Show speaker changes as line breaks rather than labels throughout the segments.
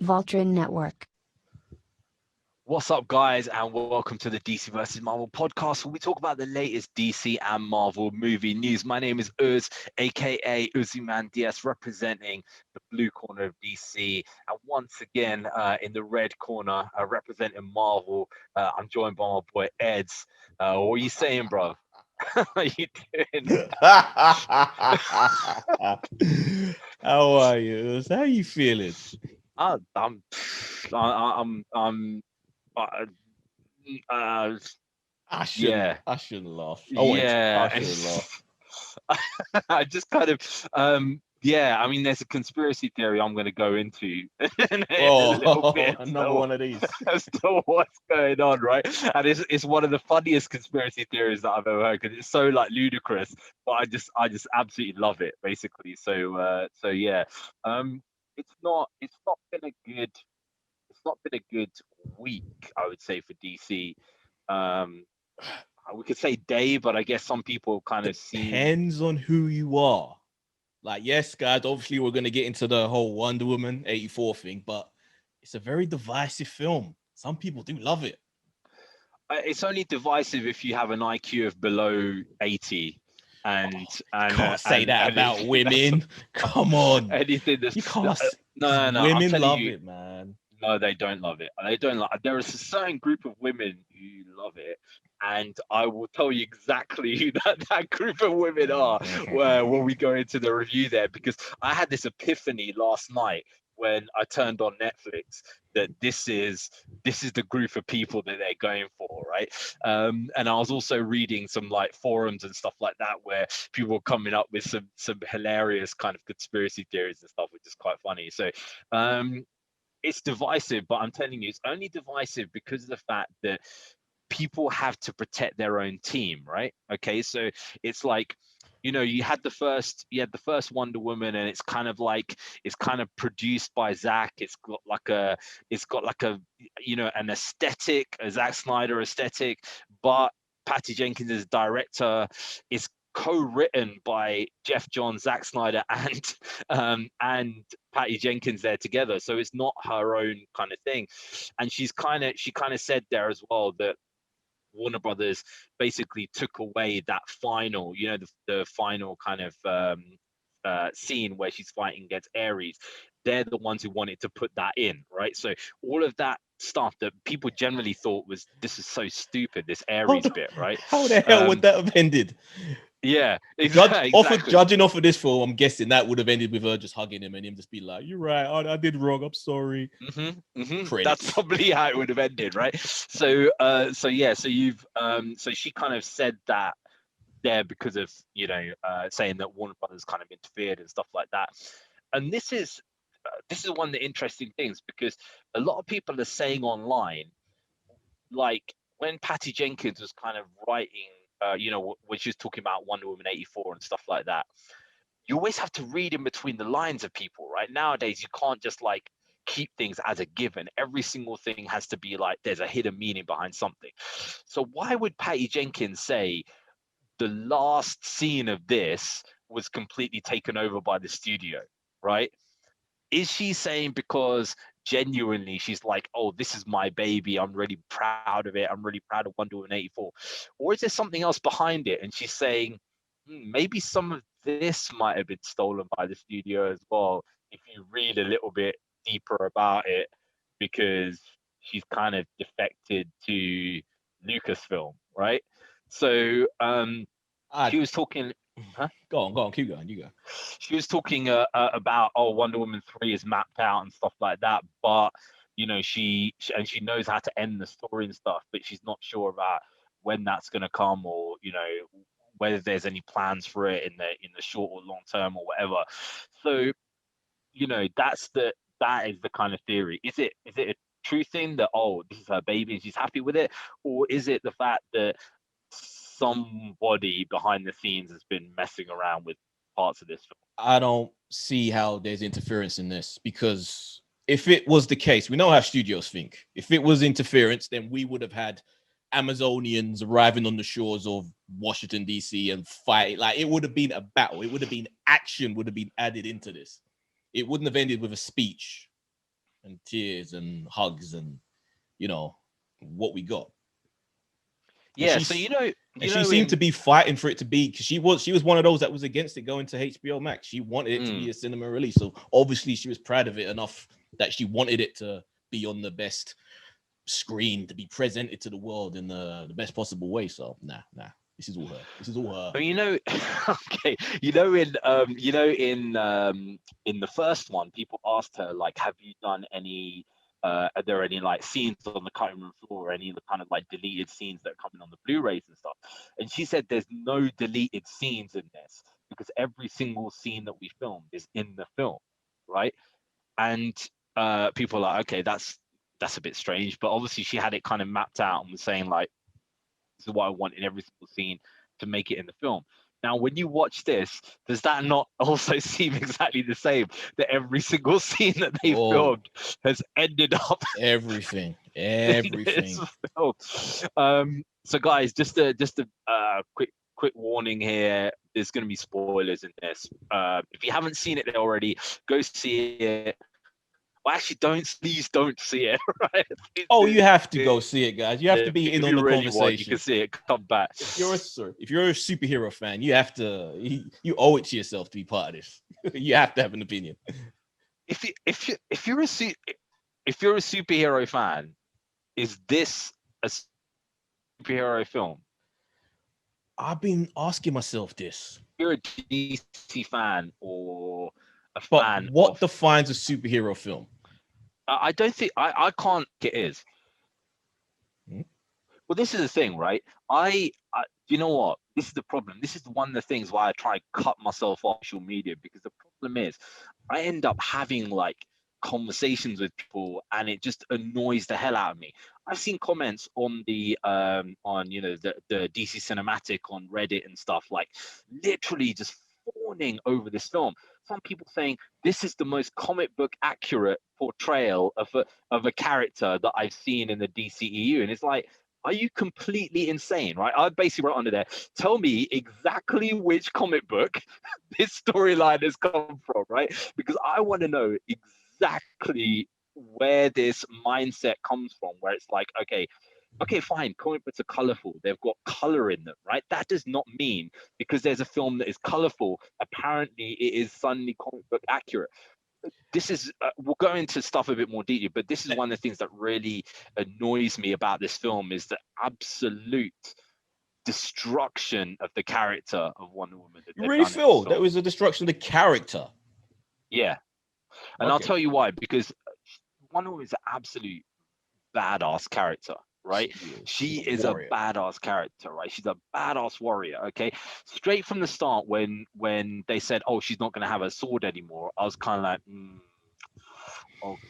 Voltron Network.
What's up, guys, and welcome to the DC versus Marvel podcast, where we talk about the latest DC and Marvel movie news. My name is Uz, aka Uziman DS, representing the blue corner of DC, and once again, in the red corner, representing Marvel, I'm joined by my boy Eds. What are you saying, bro? How you doing?
How are you? How you feeling?
I, I'm, I'm, uh, uh,
I shouldn't.
yeah,
I shouldn't laugh.
yeah.
I shouldn't laugh.
I just kind of yeah, I mean there's a conspiracy theory I'm going to go into in a little
Oh,
bit
another one of these.
as to what's going on, right? And it's one of the funniest conspiracy theories that I've ever heard, because it's so like ludicrous, but I just absolutely love it, basically. So yeah, um it's not been a good week, I would say, for DC. um we could say day, but I guess some people kind of seen.
Depends on who you are. Like, yes, guys. Obviously, we're gonna get into the whole Wonder Woman '84 thing, but it's a very divisive film. Some people do love it.
It's only divisive if you have an IQ of below 80, and
Oh, you
and uh,
can't say
and
that
and
about
that's
women. Come on,
anything
you
that's
can't.
no, no, no. I'm
Women
telling
love
you,
it, man.
no, they don't love it. They don't like. There is a certain group of women who love it, and I will tell you exactly who that group of women are when we go into the review there. Because I had this epiphany last night when I turned on Netflix that this is the group of people that they're going for, right? And I was also reading some like forums and stuff like that where people were coming up with some hilarious kind of conspiracy theories and stuff, which is quite funny. So um, it's divisive, but I'm telling you, it's only divisive because of the fact that people have to protect their own team, right? Okay, so it's like, you had the first Wonder Woman, and it's kind of produced by Zack. It's got like a an aesthetic, a Zack Snyder aesthetic, but Patty Jenkins is director. It's co-written by Jeff Johns, Zack Snyder, and Patty Jenkins there together. So it's not her own kind of thing. And she kind of said there as well that Warner Brothers basically took away that final, the final kind of scene where she's fighting against Ares. They're the ones who wanted to put that in, right? So all of that stuff that people generally thought was, this is so stupid, this
How
Ares
the,
bit, right?
how the hell would
Um,
that have ended?
yeah, exactly.
Judging off of this film, I'm guessing that would have ended with her just hugging him and him just be like, "You're right, I did wrong. I'm sorry."
That's
Credits.
probably how it would have ended, right? So yeah, so she kind of said that there because of saying that Warner Brothers kind of interfered and stuff like that. And this is one of the interesting things, because a lot of people are saying online, like when Patty Jenkins was kind of writing, when she was talking about Wonder Woman 84 and stuff like that, you always have to read in between the lines of people, right? Nowadays, you can't just like keep things as a given. Every single thing has to be like there's a hidden meaning behind something. So why would Patty Jenkins say the last scene of this was completely taken over by the studio, right? Is she saying because genuinely she's like, oh, this is my baby, I'm really proud of it, I'm really proud of Wonder Woman 84? Or is there something else behind it? And she's saying, maybe some of this might have been stolen by the studio as well, if you read a little bit deeper about it, because she's kind of defected to Lucasfilm, right? So
I
she was talking. Huh?
go on, keep going. You go.
She was talking about, oh, Wonder Woman 3 is mapped out and stuff like that, but she knows how to end the story and stuff, but she's not sure about when that's going to come, or whether there's any plans for it in the short or long term or whatever. So that is the kind of theory. Is it a true thing that, oh, this is her baby and she's happy with it, or is it the fact that somebody behind the scenes has been messing around with parts of this film?
I don't see how there's interference in this, because if it was the case, we know how studios think. If it was interference, then we would have had Amazonians arriving on the shores of Washington, D.C. and fight. Like, it would have been a battle. It would have been action, would have been added into this. It wouldn't have ended with a speech. and tears and hugs and what we got.
Yeah, so
she seemed to be fighting for it to be, because she was one of those that was against it going to HBO Max. She wanted it to be a cinema release, so obviously she was proud of it enough that she wanted it to be on the best screen, to be presented to the world in the best possible way. So nah, this is all her. This is all her.
But okay, in the first one, people asked her like, "Have you done any? Are there any like scenes on the cutting room floor, or any of the kind of like deleted scenes that are coming on the Blu-rays and stuff?" And she said, "There's no deleted scenes in this because every single scene that we filmed is in the film, right?" And people are like, "Okay, that's a bit strange," but obviously she had it kind of mapped out and was saying like, "This is what I want in every single scene to make it in the film." Now, when you watch this, does that not also seem exactly the same? That every single scene that they filmed has ended up
everything.
in this film. So, guys, just a quick warning here. There's going to be spoilers in this. If you haven't seen it already, go see it. Well, actually, please don't see it. Right?
You have to go see it, guys. You have to be in on the conversation.
You can see it. Come back.
If you're a superhero fan, you have to. You owe it to yourself to be part of this. You have to have an opinion.
If you're a superhero fan, is this a superhero film?
I've been asking myself this.
If you're a DC fan or a fan,
what defines a superhero film?
I don't think I can't. It is. Well, this is the thing, right? You know what? This is the problem. This is one of the things why I try to cut myself off social media, because the problem is I end up having like conversations with people and it just annoys the hell out of me. I've seen comments on the DC cinematic on Reddit and stuff, like literally just fawning over this film. Some people saying this is the most comic book accurate portrayal of a character that I've seen in the DCEU, and it's like, are you completely insane, right? I basically wrote under there, tell me exactly which comic book this storyline has come from, right? Because I want to know exactly where this mindset comes from, where it's like, okay, fine, comic books are colorful. They've got color in them, right? That does not mean because there's a film that is colorful, apparently it is suddenly comic book accurate. This is we'll go into stuff a bit more deeply, but this is one of the things that really annoys me about this film, is the absolute destruction of the character of Wonder Woman.
You really feel that was a destruction of the character?
Yeah, and I'll tell you why. Because Wonder Woman is an absolute badass character, right? She is a badass character, right? She's a badass warrior. Okay, straight from the start, when they said, "Oh, she's not going to have a sword anymore," I was kind of like,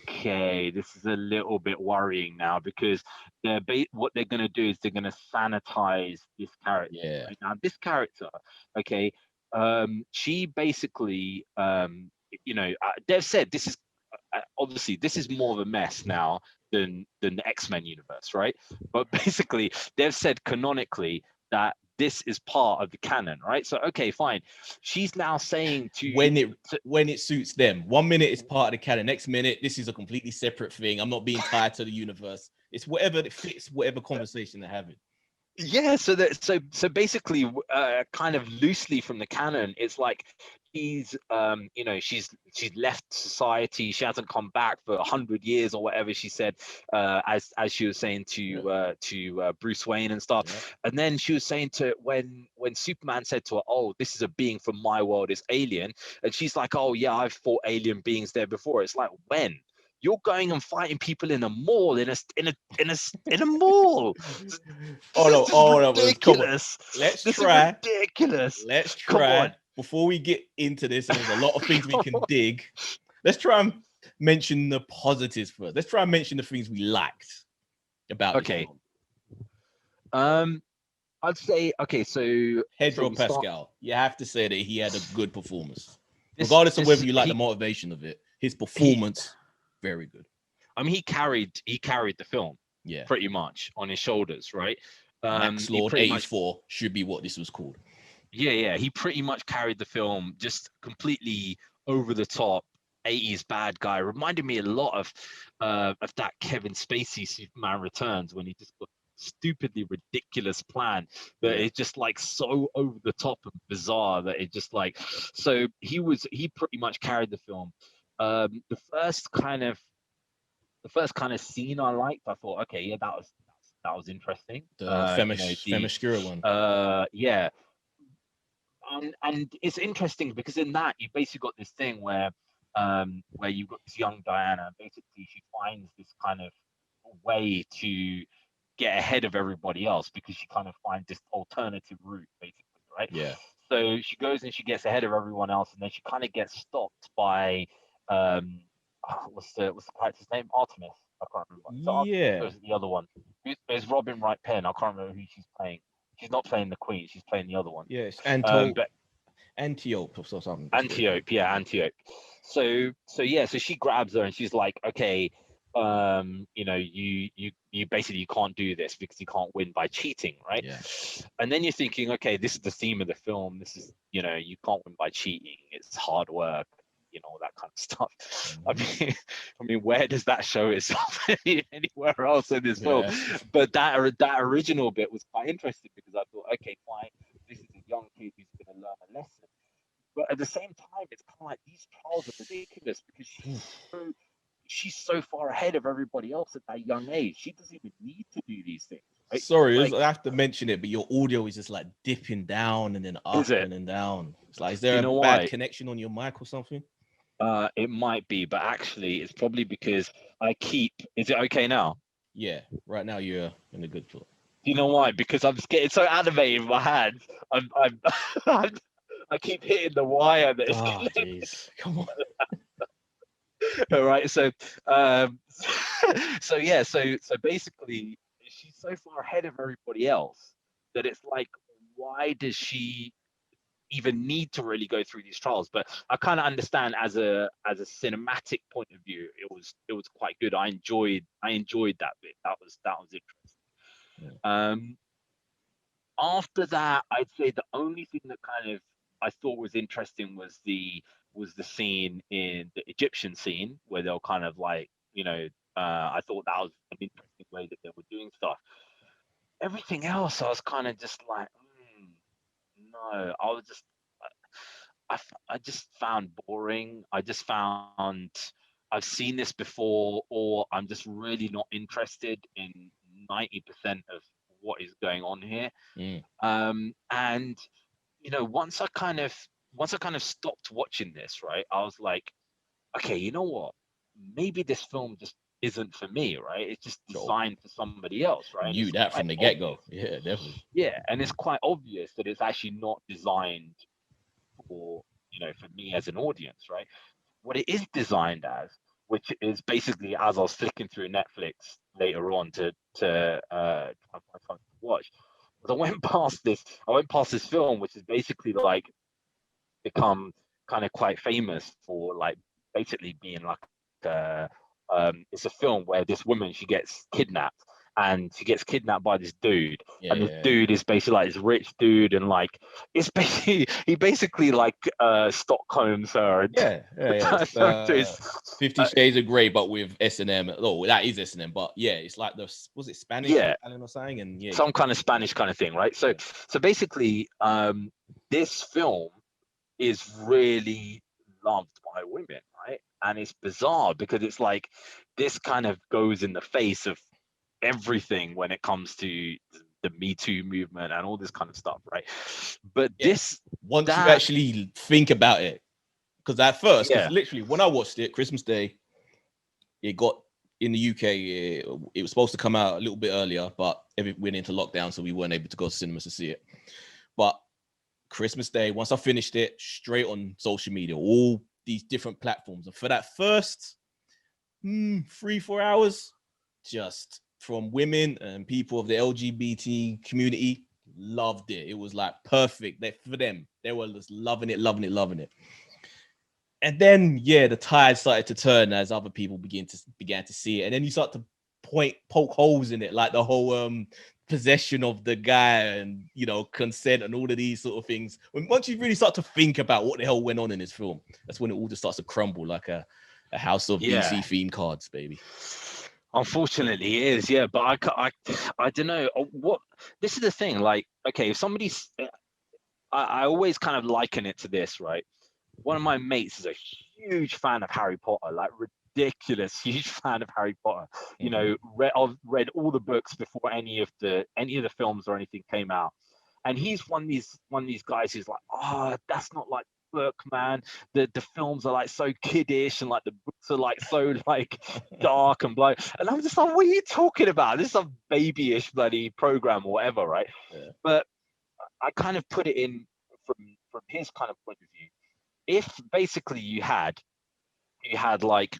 okay, this is a little bit worrying now, because what they're going to do is they're going to sanitize this character.
Yeah.
Right? Now, this character, okay, she basically, they've said this is obviously this is more of a mess now than the X-Men universe, right? But basically, they've said canonically that this is part of the canon, right? So okay, fine. She's now saying
when it suits them. 1 minute it's part of the canon, next minute this is a completely separate thing. I'm not being tied to the universe. It's whatever it fits, whatever conversation they're having.
Yeah, so basically, kind of loosely from the canon, it's like she's left society. She hasn't come back for 100 years or whatever she said, as she was saying to Bruce Wayne and stuff. Yeah. And then she was saying to when Superman said to her, "Oh, this is a being from my world, it's alien," and she's like, "Oh yeah, I've fought alien beings there before." It's like, when? You're going and fighting people in a mall, in a mall.
Oh no,
ridiculous.
Let's try. Before we get into this, and there's a lot of things we can dig. Let's try and mention the positives first. Let's try and mention the things we liked about.
Okay. I'd say so
Pedro Pascal. You have to say that he had a good performance, regardless of whether you like the motivation of it. His performance. Very good.
I mean, he carried the film, pretty much on his shoulders, right?
Max Lord 84 should be what this was called.
Yeah, he pretty much carried the film, just completely over the top, 80s bad guy. Reminded me a lot of that Kevin Spacey Superman Returns, when he just got stupidly ridiculous plan that
Yeah.
it's just like so over the top and bizarre that it just like, so he pretty much carried the film. The first kind of scene I liked, I thought, okay, yeah, that was interesting.
The Themyscira one.
Yeah, and it's interesting because in that you basically got this thing where you've got this young Diana. Basically, she finds this kind of way to get ahead of everybody else because she kind of finds this alternative route, basically, right?
Yeah.
So she goes and she gets ahead of everyone else, and then she kind of gets stopped by what's the character's name? Artemis. I can't remember. Is it Artemis or
Yeah.
is it the other one? It's Robin Wright Penn. I can't remember who she's playing. She's not playing the Queen. She's playing the other one.
Yes.
But
Antiope or something.
Antiope, yeah, Antiope. So yeah, so she grabs her and she's like, okay, you basically you can't do this because you can't win by cheating, right?
Yeah.
And then you're thinking, okay, this is the theme of the film. This is, you can't win by cheating. It's hard work, all that kind of stuff. I mean, where does that show itself anywhere else in this film? But that original bit was quite interesting because I thought, okay, fine, this is a young kid who's going to learn a lesson. But at the same time, it's kind of like these trials are ridiculous because she's so far ahead of everybody else at that young age. She doesn't even need to do these things. Right?
Sorry, I have to mention it, but your audio is just like dipping down and then up and then down. It's like, is there a bad connection on your mic or something?
It might be, but actually, it's probably because Is it okay now?
Yeah, right now you're in a good spot.
You know why? Because I'm just getting so animated in my hands. I keep hitting the wire.
Oh, jeez, come on.
All right, so so basically, she's so far ahead of everybody else that it's like, why does she even need to really go through these trials? But I kind of understand as a cinematic point of view, it was quite good. I enjoyed that bit. That was interesting. Yeah. After that, I'd say the only thing that kind of I thought was interesting was the scene in the Egyptian scene where they'll kind of like, I thought that was an interesting way that they were doing stuff. Everything else, I was kind of just like, no, I was just, I just found boring. I just found I've seen this before, or I'm just really not interested in 90% of what is going on here. And once I kind of stopped watching this, right, I was like, okay, you know what? Maybe this film just isn't for me, right? It's just designed for somebody else, right?
You knew that from the get-go. Yeah, definitely.
Yeah, and it's quite obvious that it's actually not designed for me as an audience, right? What it is designed as, which is basically, as I was flicking through Netflix later on to try and find something to watch, I went past this film, which is basically like become kind of quite famous for like basically being like it's a film where this woman, she gets kidnapped by this dude, and this dude is basically like this rich dude, and like it's basically he basically like Stockholms her.
It's 50 Shades of Grey, but with S&M. Oh, that is S&M, but yeah, it's like was it Spanish?
Yeah,
or something, and
some kind of Spanish kind of thing, right? So basically, this film is really loved by women, right? And it's bizarre because it's like this kind of goes in the face of everything when it comes to the Me Too movement and all this kind of stuff, right? But
once you actually think about it, because at first, because literally when I watched it, Christmas Day, it got in the UK, it was supposed to come out a little bit earlier, but we went into lockdown, so we weren't able to go to cinemas to see it. But Christmas Day, once I finished it, straight on social media, all these different platforms. And for that first 3-4 hours, just from women and people of the LGBT community, loved it. It was like perfect. For them, they were just loving it. And then, the tide started to turn as other people began to see it. And then you start to poke holes in it, like the whole possession of the guy and, you know, consent and all of these sort of things. Once you really start to think about what the hell went on in this film, that's when it all just starts to crumble like a House of DC theme cards, baby.
Unfortunately, it is, yeah. But I don't know what. This is the thing. Like, okay, if somebody's, I always kind of liken it to this, right? One of my mates is a huge fan of Harry Potter, like ridiculous, huge fan of Harry Potter. You know, I've read all the books before any of the films or anything came out, and he's one of these guys who's like, oh, that's not like book, man. The films are like so kiddish, and like the books are like so like dark and bloody. And I'm just like, what are you talking about? This is some babyish bloody program or whatever, right?
Yeah.
But I kind of put it in from his kind of point of view. If basically you had like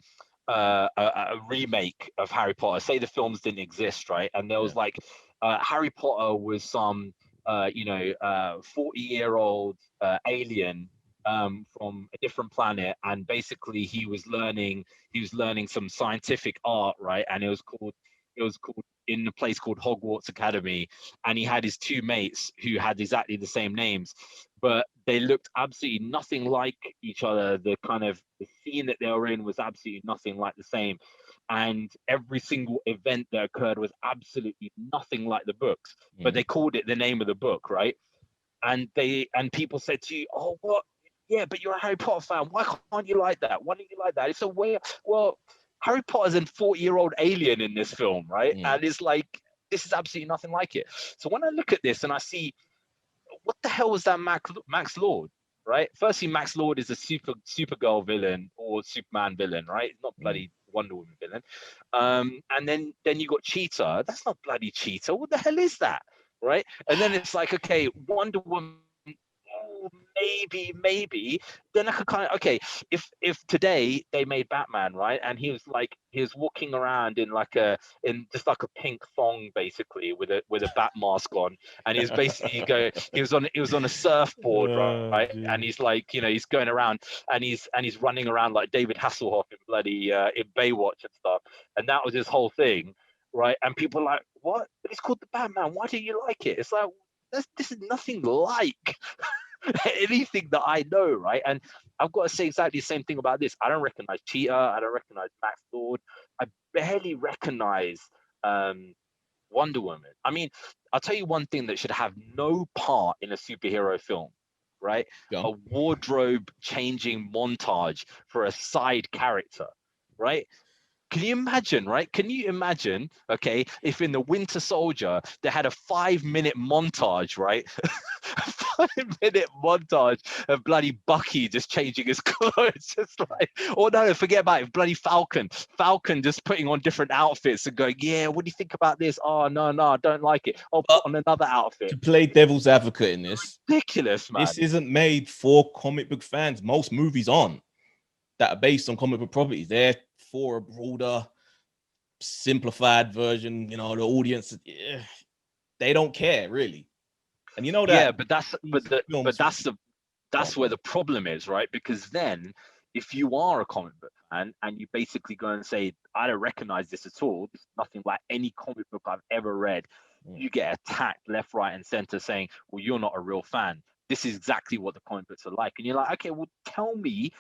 a remake of Harry Potter, say the films didn't exist, right? And there was like Harry Potter was some 40-year-old alien from a different planet, and basically he was learning some scientific art, right? And it was called in a place called Hogwarts Academy, and he had his two mates who had exactly the same names, but they looked absolutely nothing like each other. The scene that they were in was absolutely nothing like the same, and every single event that occurred was absolutely nothing like the books, but they called it the name of the book, right? And people said to you, oh, what? Yeah, but you're a Harry Potter fan. Why can't you like that? Why don't you like that? It's a way. Well, Harry Potter's a 40-year-old alien in this film, right? And it's like, this is absolutely nothing like it. So when I look at this and I see, what the hell was that Max Lord, right? Firstly, Max Lord is a Supergirl villain or Superman villain, right? Not bloody Wonder Woman villain. And then you got Cheetah. That's not bloody Cheetah. What the hell is that, right? And then it's like, okay, Wonder Woman. Maybe then I could kind of, okay, if today they made Batman, right, and he was walking around in just like a pink thong, basically, with a bat mask on, and he was basically he was on a surfboard, right, and he's like, you know, he's going around and he's running around like David Hasselhoff in bloody in Baywatch and stuff, and that was his whole thing, right? And people are like, what? But it's called the Batman. Why do you like it? It's like, this is nothing like anything that I know, right? And I've got to say exactly the same thing about this. I don't recognize Cheetah. I don't recognize Max Lord. I barely recognize Wonder Woman. I mean, I'll tell you one thing that should have no part in a superhero film, right? A wardrobe changing montage for a side character, right? Can you imagine, right? Can you imagine, okay, if in the Winter Soldier they had a 5-minute montage, right? A 5-minute montage of bloody Bucky just changing his clothes, just like, oh no, forget about it, bloody Falcon just putting on different outfits and going, yeah, what do you think about this? Oh no, I don't like it. I'll put on another outfit.
To play devil's advocate in this,
ridiculous, man.
This isn't made for comic book fans. Most movies aren't that are based on comic book properties. They're for a broader, simplified version. You know, the audience, they don't care really. And you know that.
Yeah, but that's where the problem is, right? Because then, if you are a comic book fan and you basically go and say, I don't recognize this at all, this is nothing like any comic book I've ever read, you get attacked left, right, and center saying, well, you're not a real fan. This is exactly what the comic books are like. And you're like, okay, well, tell me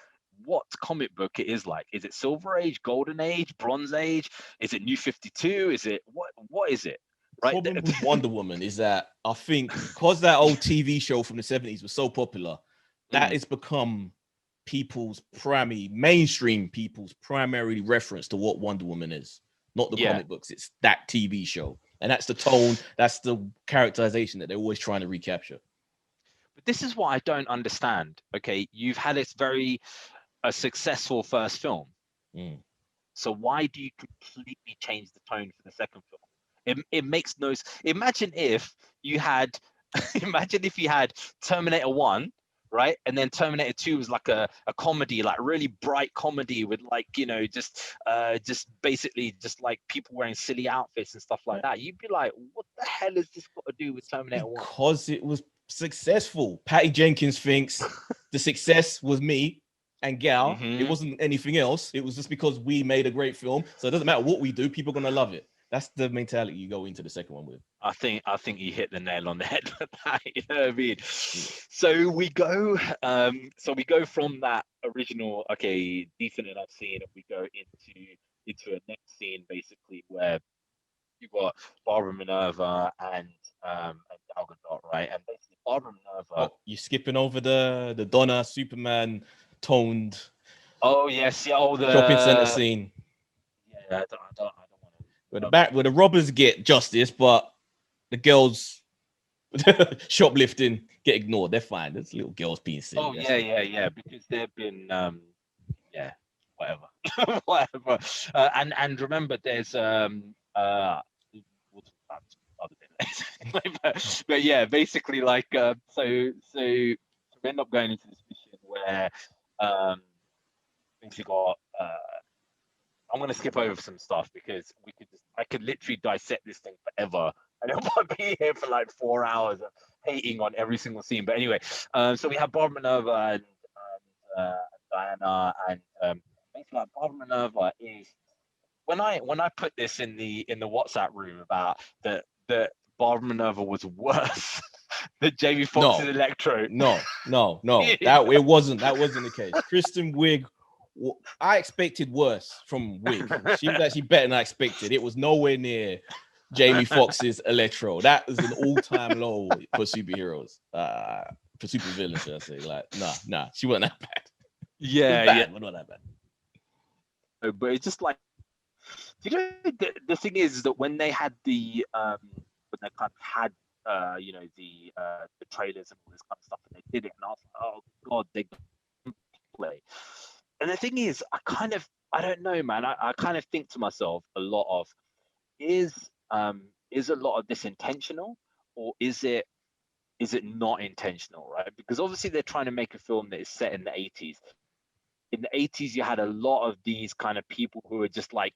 what comic book it is like. Is it Silver Age, Golden Age, Bronze Age? Is it New 52? Is it what is it? Right.
Problem with Wonder Woman is that I think because that old TV show from the 70s was so popular, that has become mainstream people's primary reference to what Wonder Woman is, not the comic books. It's that TV show. And that's the tone, that's the characterization that they're always trying to recapture.
But this is what I don't understand. Okay, you've had a successful first film. So why do you completely change the tone for the second film? It makes no sense. Imagine if you had Terminator 1, right? And then Terminator 2 was like a comedy, like really bright comedy with like, you know, just basically just like people wearing silly outfits and stuff like that. You'd be like, what the hell has this got to do with Terminator 1?
Because it was successful. Patty Jenkins thinks the success was me and Gal. It wasn't anything else. It was just because we made a great film. So it doesn't matter what we do, people are going to love it. That's the mentality you go into the second one with.
I think you hit the nail on the head with that. You know what I mean? So we go from that original, okay, decent enough scene, and we go into a next scene basically where you've got Barbara Minerva and Gal Gadot, right? And basically Barbara Minerva.
Oh, you're skipping over the Donna Superman toned.
Oh yes, yeah, all the
shopping center scene.
Yeah, I don't want to.
Where the robbers get justice, but the girls shoplifting get ignored. They're fine. There's little girls being silly.
Oh yeah, because they've been yeah, whatever, whatever. And remember, there's we'll talk about this other bit later. but yeah, basically like so we end up going into this mission where basically got I'm gonna skip over some stuff because I could literally dissect this thing forever, and I'll be here for like 4 hours of hating on every single scene. But anyway, so we have Barbara Minerva and Diana, and basically like Barbara Minerva is when I put this in the WhatsApp room about that Barbara Minerva was worse than Jamie Foxx's Electro.
No. That wasn't the case. Kristen Wiig. I expected worse from Wiig. She was actually better than I expected. It was nowhere near Jamie Foxx's Electro. That was an all-time low for superheroes. For supervillains, should I say? Like, nah, she wasn't that bad.
Yeah,
but not that bad.
But it's just like, you know, the thing is that when they had the when they kind of had the trailers and all this kind of stuff, and they did it, and I was like, oh god, they play. And the thing is, I don't know, man. I kind of think to myself a lot of, is a lot of this intentional, or is it not intentional, right? Because obviously they're trying to make a film that is set in the 80s. In the 80s, you had a lot of these kind of people who were just like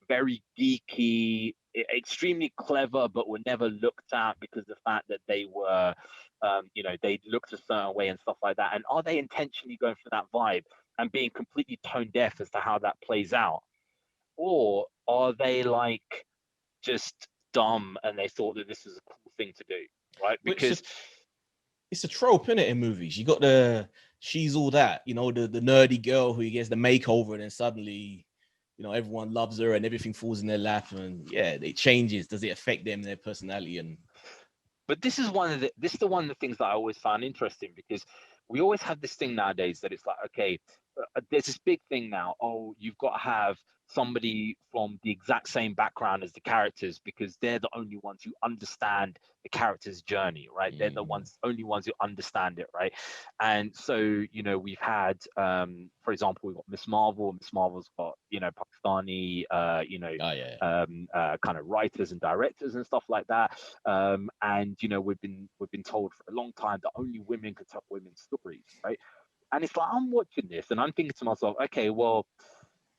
very geeky, extremely clever, but were never looked at because of the fact that they were, they looked a certain way and stuff like that. And are they intentionally going for that vibe and being completely tone deaf as to how that plays out? Or are they like just dumb and they thought that this was a cool thing to do, right? Because
it's a trope, isn't it, in movies? You got she's all that, the nerdy girl who gets the makeover and then suddenly, everyone loves her and everything falls in their lap, and it changes. Does it affect them, their personality?
But this is one of the things that I always found interesting, because we always have this thing nowadays that it's like, okay, there's this big thing now. Oh, you've got to have somebody from the exact same background as the characters because they're the only ones who understand the character's journey, right? They're the only ones who understand it, right? And so, we've had, for example, we've got Miss Marvel. Miss Marvel's got, Pakistani, kind of writers and directors and stuff like that. And we've been told for a long time that only women can tell women's stories, right? And it's like, I'm watching this and I'm thinking to myself, okay, well,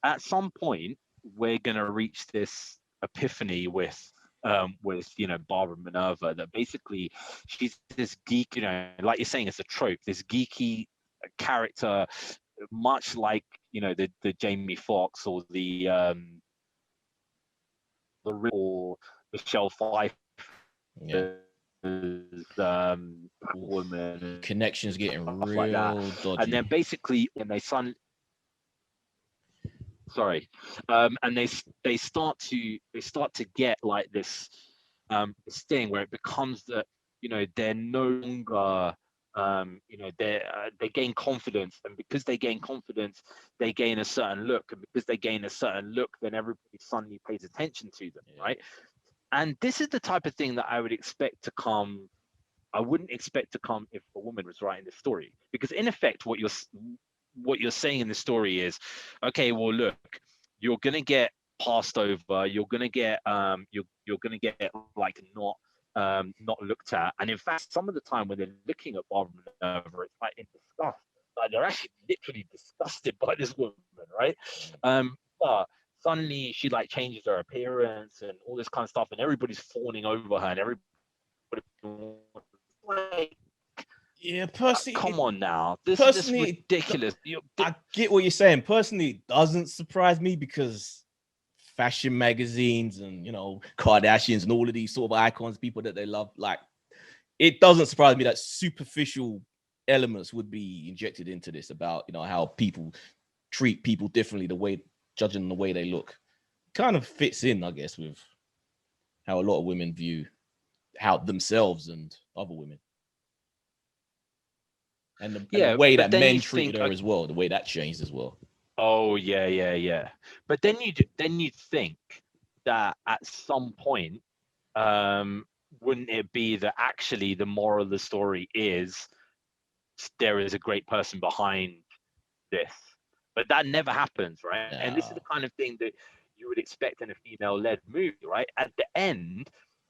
at some point we're gonna reach this epiphany with Barbara Minerva, that basically she's this geek, like you're saying, it's a trope, this geeky character, much like the Jamie Foxx or the real Michelle Pfeiffer. Woman
connections getting real like dodgy,
and then basically and they and they start to get like this thing where it becomes that they're no longer they gain confidence, and because they gain confidence they gain a certain look, and because they gain a certain look then everybody suddenly pays attention to them, right? And this is the type of thing that I wouldn't expect to come if a woman was writing this story, because in effect what you're saying in the story is, okay, well look, you're gonna get passed over, you're gonna get like not looked at, and in fact some of the time when they're looking at Barbara Minerva, it's like in disgust, like they're actually literally disgusted by this woman, right? But suddenly she like changes her appearance and all this kind of stuff, and everybody's fawning over her, and everybody like,
personally,
come on now, this is ridiculous.
I get what you're saying. Personally, it doesn't surprise me because fashion magazines and, you know, Kardashians and all of these sort of icons, people that they love. Like, it doesn't surprise me that superficial elements would be injected into this about, you know, how people treat people differently, the way, judging the way they look. Kind of fits in, I guess, with how a lot of women view how themselves and other women. And the way that men treated her as well, the way that changed as well.
Oh yeah. But then you'd think that at some point, wouldn't it be that actually the moral of the story is there is a great person behind this? But that never happens, right?
No.
And this is the kind of thing that you would expect in a female-led movie, right? At the end,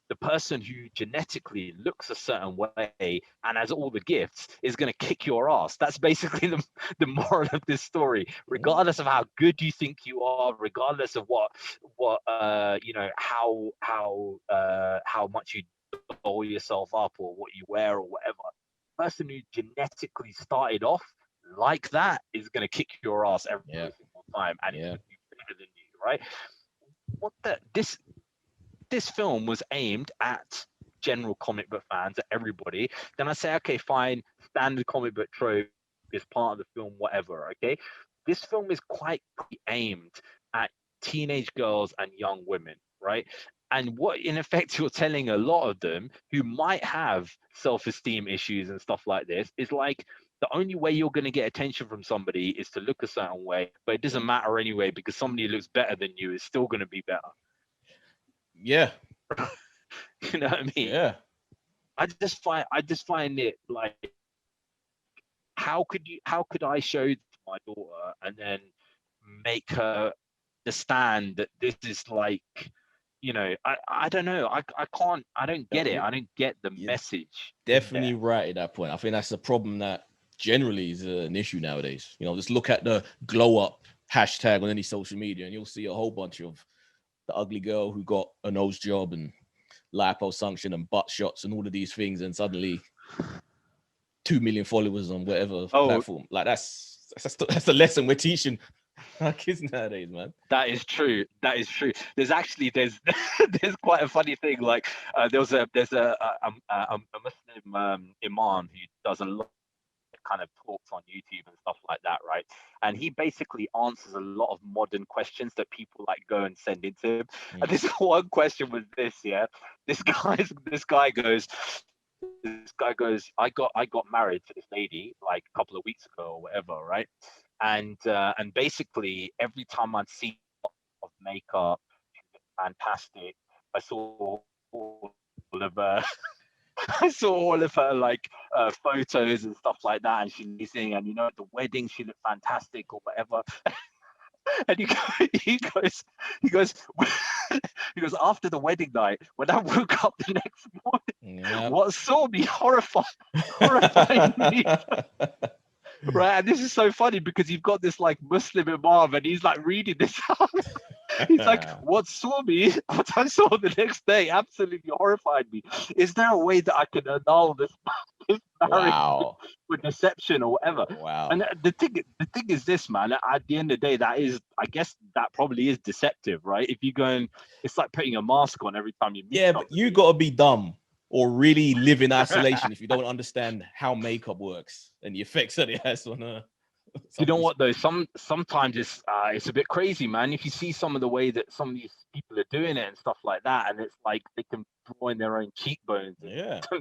the person who genetically looks a certain way and has all the gifts is going to kick your ass. That's basically the moral of this story. Regardless of how good you think you are, regardless of what you know, how much you doll yourself up or what you wear or whatever, the person who genetically started off like that is going to kick your ass every single time, and it's going to be better than you, right? What the this film was aimed at general comic book fans, at everybody. Then I say, okay, fine, standard comic book trope is part of the film, whatever. Okay, this film is quite aimed at teenage girls and young women, right? And what in effect you're telling a lot of them who might have self-esteem issues and stuff like this is like, the only way you're going to get attention from somebody is to look a certain way, but it doesn't matter anyway, because somebody who looks better than you is still going to be better.
Yeah.
You know what I mean?
Yeah.
I just find it like, how could I show to my daughter and then make her understand that this is like, you know, I don't know. I don't get it. I don't get the message.
Definitely right at that point. I think that's a problem that generally is an issue nowadays. You know, just look at the glow up hashtag on any social media and you'll see a whole bunch of the ugly girl who got a nose job and liposuction and butt shots and all of these things, and suddenly 2 million followers on whatever platform. Like that's the lesson we're teaching our kids nowadays, man.
That is true. There's there's quite a funny thing. Like there's a Muslim imam who does a lot kind of talks on YouTube and stuff like that, right? And he basically answers a lot of modern questions that people like go and send into him. And this one question was this, yeah. This guy goes, I got married to this lady like a couple of weeks ago or whatever, right? And basically every time I'd see of makeup, she looked fantastic. I saw all of her I saw all of her like photos and stuff like that, and she's amazing. And you know, at the wedding, she looked fantastic or whatever. And he goes, he goes, after the wedding night, when I woke up the next morning, what saw me horrified me. Right, and this is so funny because you've got this like Muslim imam, and he's like reading this out. He's like, what I saw the next day absolutely horrified me. Is there a way that I can annul this marriage with deception or whatever?
Wow.
And the thing is this, man, at the end of the day, I guess that probably is deceptive, right? If you go and it's like putting a mask on every time you meet somebody.
But you got to be dumb or really live in isolation if you don't understand how makeup works and the effects that it has on
you know what though? Sometimes it's a bit crazy, man. If you see some of the way that some of these people are doing it and stuff like that, and it's like they can draw in their own cheekbones.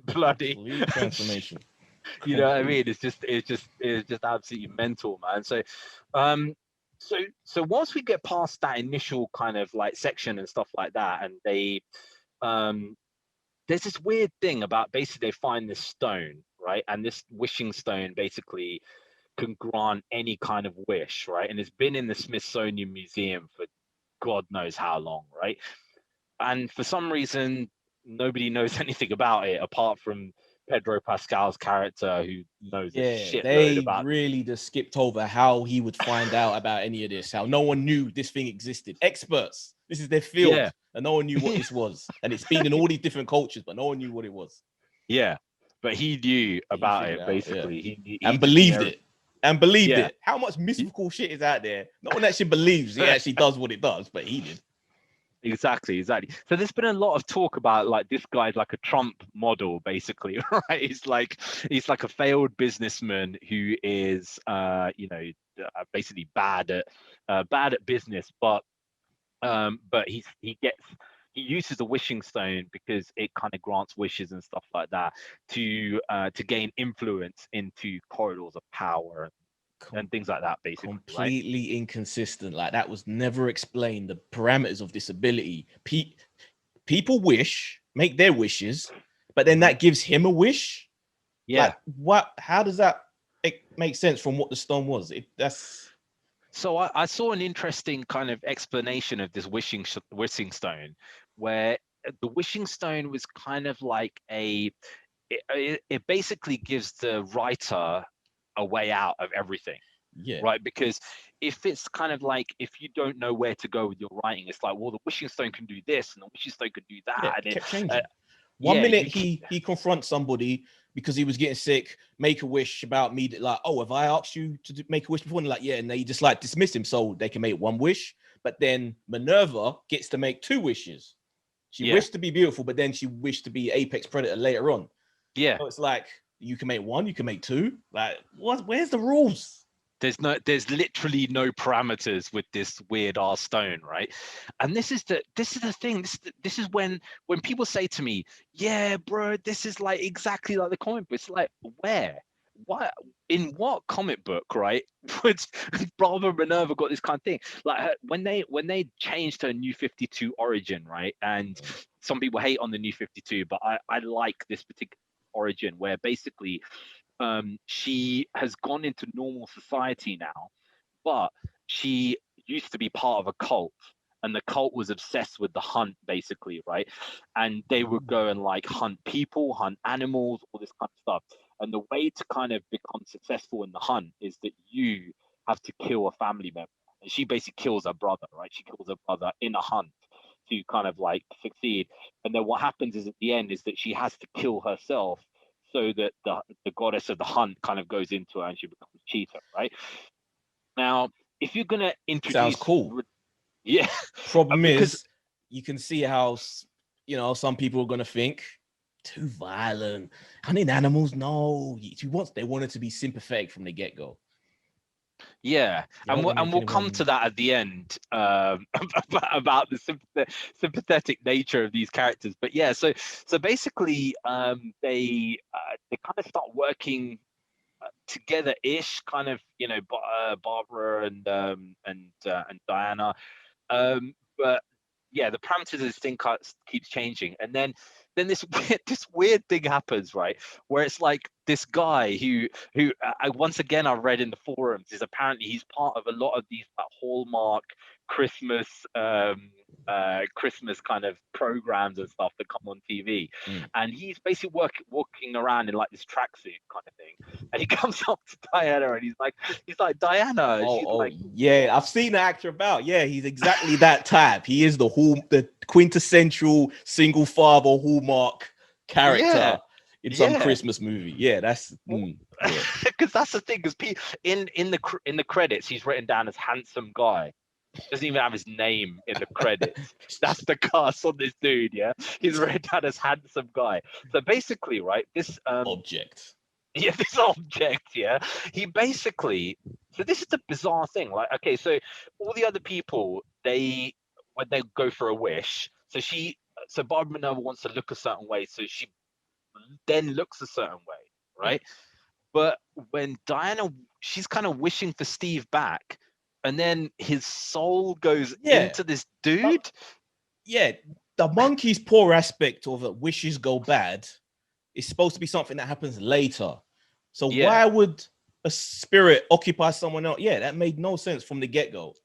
Bloody
transformation.
You know what I mean? It's just absolutely mental, man. So, so once we get past that initial kind of like section and stuff like that, and they, there's this weird thing about basically they find this stone, right? And this wishing stone basically can grant any kind of wish, right? And it's been in the Smithsonian Museum for God knows how long, right? And for some reason, nobody knows anything about it apart from Pedro Pascal's character, who knows a shitload about.
They really just skipped over how he would find out about any of this, how no one knew this thing existed. Experts, this is their field, and no one knew what this was. And it's been in all these different cultures, but no one knew what it was.
Yeah, but he knew about it, basically. He
and believed it. And believed it. How much mystical shit is out there? No one actually believes it actually does what it does, but he did.
Exactly. So there's been a lot of talk about like this guy's like a Trump model, basically, right? He's like a failed businessman who is, basically bad at business, but he uses a wishing stone because it kind of grants wishes and stuff like that to gain influence into corridors of power and things like that, basically, right?
Completely inconsistent. Like that was never explained. The parameters of this ability. People make their wishes, but then that gives him a wish.
Yeah.
Like what? How does that make sense from what the stone was?
So I saw an interesting kind of explanation of this wishing stone, where the wishing stone was kind of like it basically gives the writer a way out of everything.
Yeah.
Right, because if it's kind of like if you don't know where to go with your writing, it's like, well, the wishing stone can do this and the wishing stone could do that.
Yeah,
And
it kept changing.
Uh,
One minute he confronts somebody because he was getting sick, make a wish about me. Like, oh, have I asked you to make a wish before? And like, yeah, and they just like dismiss him so they can make one wish. But then Minerva gets to make two wishes. She wished to be beautiful, but then she wished to be apex predator later on.
Yeah.
So it's like you can make one, you can make two. Like, what? Where's the rules?
There's literally no parameters with this weird ass stone, right? And this is the thing. This is when people say to me, yeah, bro, this is like exactly like the comic book. It's like, where? What in what comic book, right? But Bravo Minerva got this kind of thing. Like when they changed her New 52 origin, right? And some people hate on the New 52, but I like this particular origin where basically she has gone into normal society now, but she used to be part of a cult, and the cult was obsessed with the hunt, basically, right? And they would go and like hunt people, hunt animals, all this kind of stuff. And the way to kind of become successful in the hunt is that you have to kill a family member. And she basically kills her brother, right? She kills her brother in a hunt to kind of like succeed. And then what happens is at the end is that she has to kill herself so that the goddess of the hunt kind of goes into her and she becomes Cheetah, right? Now, if you're gonna introduce,
sounds cool.
Yeah.
Problem is, you can see how some people are gonna think too violent. Hunting animals, no. They want it to be sympathetic from the get go.
Yeah, and we'll come to that at the end about the sympathetic nature of these characters. But yeah, so basically, they kind of start working together-ish, kind of, Barbara and Diana. But yeah, the parameters of this thing keeps changing, and then this weird thing happens, right? Where it's like this guy who once again I've read in the forums is apparently he's part of a lot of these like Hallmark Christmas Christmas kind of programs and stuff that come on TV, and he's basically walking around in like this tracksuit kind of thing, and he comes up to Diana and he's like Diana.
Yeah, I've seen the actor about. Yeah, he's exactly that type. He is the quintessential single father Hallmark character in some Christmas movie. Yeah, that's
because that's the thing. Because in the credits, he's written down as handsome guy. Doesn't even have his name in the credits. That's the cast on this dude. Yeah, he's written down as handsome guy. So basically, right, this
object.
Yeah, this object. Yeah, he basically. So this is the bizarre thing. Like, okay, so all the other people, when they go for a wish, so Barbara Minerva wants to look a certain way, so she then looks a certain way, right? But when Diana, she's kind of wishing for Steve back, and then his soul goes into this dude.
The monkey's poor aspect of wishes go bad is supposed to be something that happens later. So why would a spirit occupy someone else? Yeah, that made no sense from the get-go.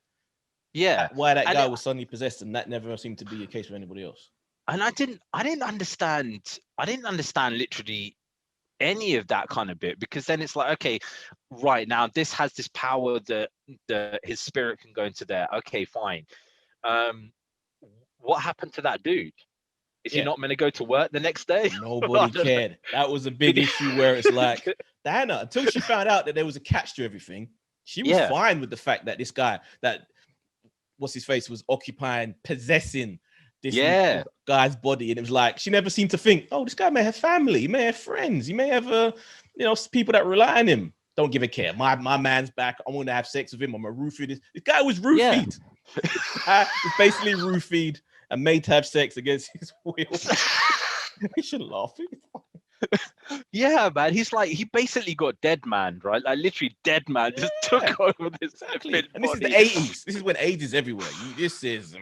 Yeah,
why that guy was suddenly possessed, and that never seemed to be the case for anybody else.
And I didn't understand literally any of that kind of bit, because then it's like, okay, right, now this has this power that his spirit can go into there. Okay, fine. What happened to that dude? Is he not meant to go to work the next day?
Nobody cared. That was a big issue where it's like, Diana, until she found out that there was a catch to everything, she was fine with the fact that this guy, that what's his face, was possessing this
Yeah.
guy's body, and it was like she never seemed to think, oh, this guy may have family, he may have friends, he may have people that rely on him. Don't give a care. My man's back. I want to have sex with him. I'm a roofie. This guy was roofied. Yeah. He's basically roofied and made to have sex against his will. We shouldn't laugh.
Yeah, man. He's like, he basically got dead man, right? Like literally dead man just took over this.
Exactly. And this is the 80s. This is when AIDS is everywhere. This is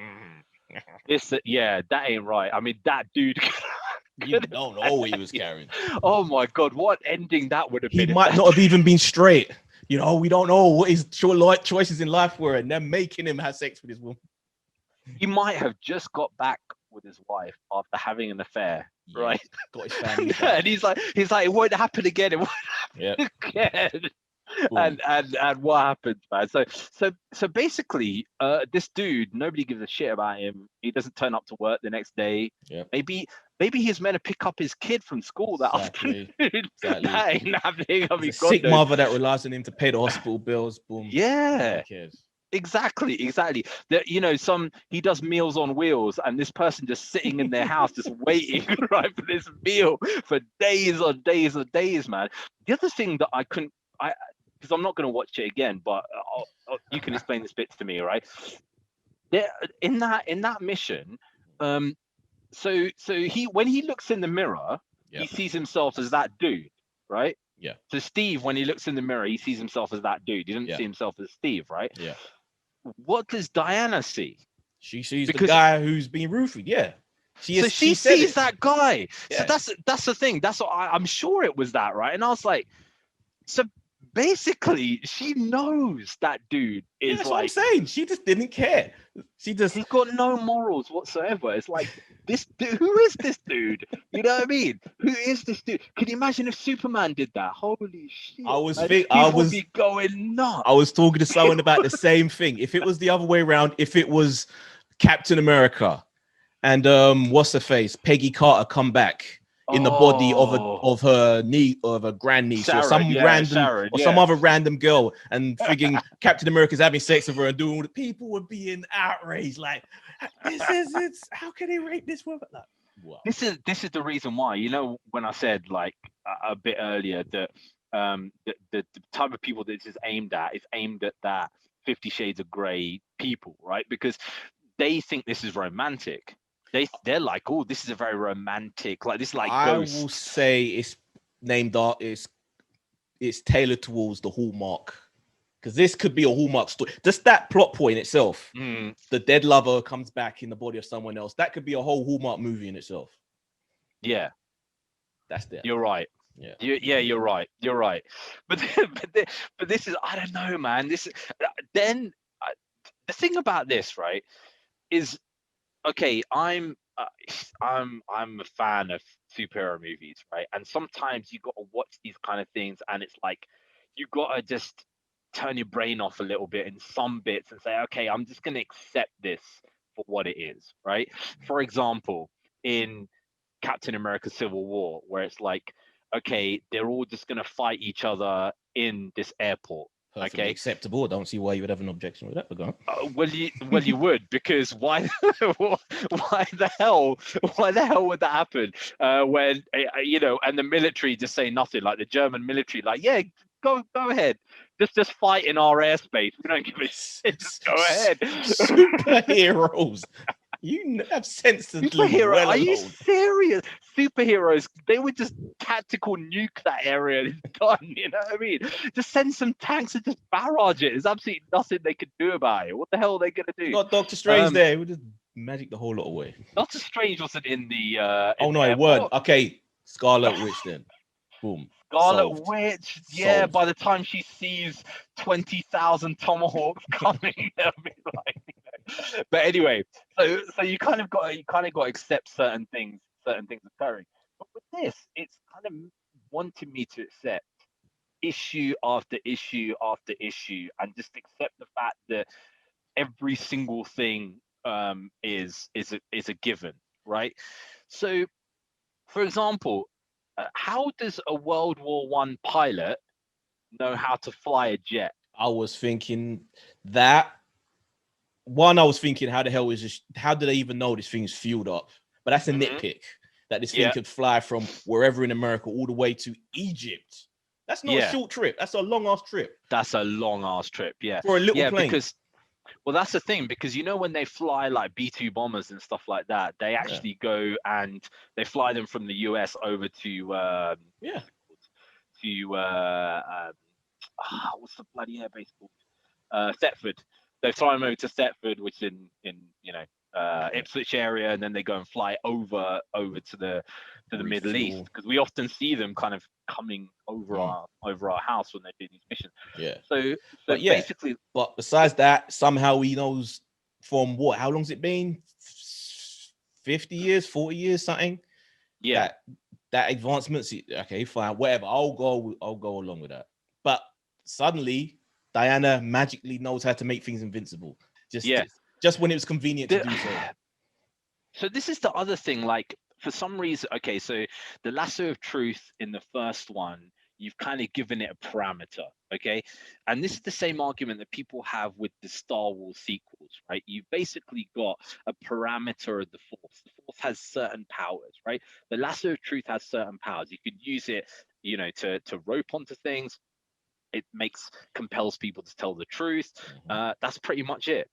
yeah, that ain't right. I mean, that dude.
You don't know what he was carrying.
Oh my god, what ending that would have been.
He might not have even been straight. You know, we don't know what his choices in life were, and they're making him have sex with his woman.
He might have just got back with his wife after having an affair, right?
Got his family back.
And he's like, it won't happen again. It won't happen again. And what happens, man? So basically, this dude, nobody gives a shit about him. He doesn't turn up to work the next day.
Yeah.
Maybe he's meant to pick up his kid from school that afternoon. That ain't happening. I mean,
sick mother that relies on him to pay the hospital bills. Boom.
Yeah.
Who cares?
Exactly. That he does Meals on Wheels, and this person just sitting in their house, just waiting right for this meal for days on days on days, man. The other thing that because I'm not going to watch it again, but you can explain this bit to me, right? In that mission, so when he looks in the mirror, he sees himself as that dude, right?
Yeah.
So Steve, when he looks in the mirror, he sees himself as that dude. He doesn't see himself as Steve, right?
Yeah.
What does Diana see?
She sees the guy who's being roofied. Yeah.
She sees that guy. Yeah. So that's the thing. That's what I'm sure it was that, right? And I was like, so basically, she knows that dude is
that's what I'm saying. She just didn't care. He's
got no morals whatsoever. It's like, this dude, who is this dude? You know what I mean? Who is this dude? Can you imagine if Superman did that? Holy shit!
I was
going nuts.
I was talking to someone about the same thing. If it was the other way around, if it was Captain America and what's her face, Peggy Carter, come back in the body of her grandniece
Sharon,
or some other random girl, and frigging Captain America's having sex with her and doing all the people were being outraged. Like, it's how can they rape this woman? Like, wow.
This is the reason why, when I said like a bit earlier that the type of people that this is aimed at that 50 Shades of Grey people, right? Because they think this is romantic. They're like, oh, this is a very romantic, like this, like Ghost.
I will say it's named it's tailored towards the Hallmark, because this could be a Hallmark story. Just that plot point itself, the dead lover comes back in the body of someone else. That could be a whole Hallmark movie in itself.
Yeah,
that's there.
You're right. Yeah, you're right. You're right. But this is, I don't know, man. The thing about this, right, is. Okay, I'm a fan of superhero movies, right? And sometimes you got to watch these kind of things, and it's like you got to just turn your brain off a little bit in some bits and say, okay, I'm just going to accept this for what it is, right? For example, in Captain America: Civil War, where it's like, okay, they're all just going to fight each other in this airport.
Perfectly acceptable. I don't see why you would have an objection with that. But go on.
Well, you would, because why the hell would that happen? When and the military just say nothing, like the German military, like, yeah, go ahead, just fight in our airspace. We don't give a shit. Just go ahead.
Superheroes. You have sense to
superhero.
Well
are you serious? Superheroes, they would just tactical nuke that area and it's done. You know what I mean? Just send some tanks and just barrage it. There's absolutely nothing they could do about it. What the hell are they gonna do?
Got Doctor Strange there. We just magic the whole lot away.
Doctor Strange wasn't in the.
Oh no, it weren't. Okay, Scarlet Witch then. Boom.
Scarlet Witch, yeah. Solved. By the time she sees 20,000 tomahawks coming, it'll be like. But anyway, so you kind of got to accept certain things occurring. But with this, it's kind of wanting me to accept issue after issue after issue, and just accept the fact that every single thing is a given, right? So, for example, how does a World War I pilot know how to fly a jet?
I was thinking that. one, I was thinking, how the hell is this? How do they even know this thing's fueled up? But that's a nitpick, that this thing could fly from wherever in America all the way to Egypt. That's not a short trip. That's a long ass trip.
That's a long ass trip. Yeah.
For a little plane.
Because, well, that's the thing, because you know when they fly like B-2 bombers and stuff like that, they actually go and they fly them from the US over to what's the bloody air base called? Thetford. They fly them over to Thetford, which is in Ipswich area, and then they go and fly over to the Middle East, because we often see them kind of coming over our house when they do these missions.
Yeah.
So
basically, but besides that, somehow he knows from what? How long's it been? 50 years, 40 years, something.
Yeah.
That advancements. Okay, fine, whatever. I'll go along with that. But suddenly, Diana magically knows how to make things invincible. Just when it was convenient to do so.
So this is the other thing, like, for some reason, okay, so the lasso of truth in the first one, you've kind of given it a parameter, okay? And this is the same argument that people have with the Star Wars sequels, right? You've basically got a parameter of the Force. The Force has certain powers, right? The lasso of truth has certain powers. You could use it, to rope onto things. It compels people to tell the truth. That's pretty much it.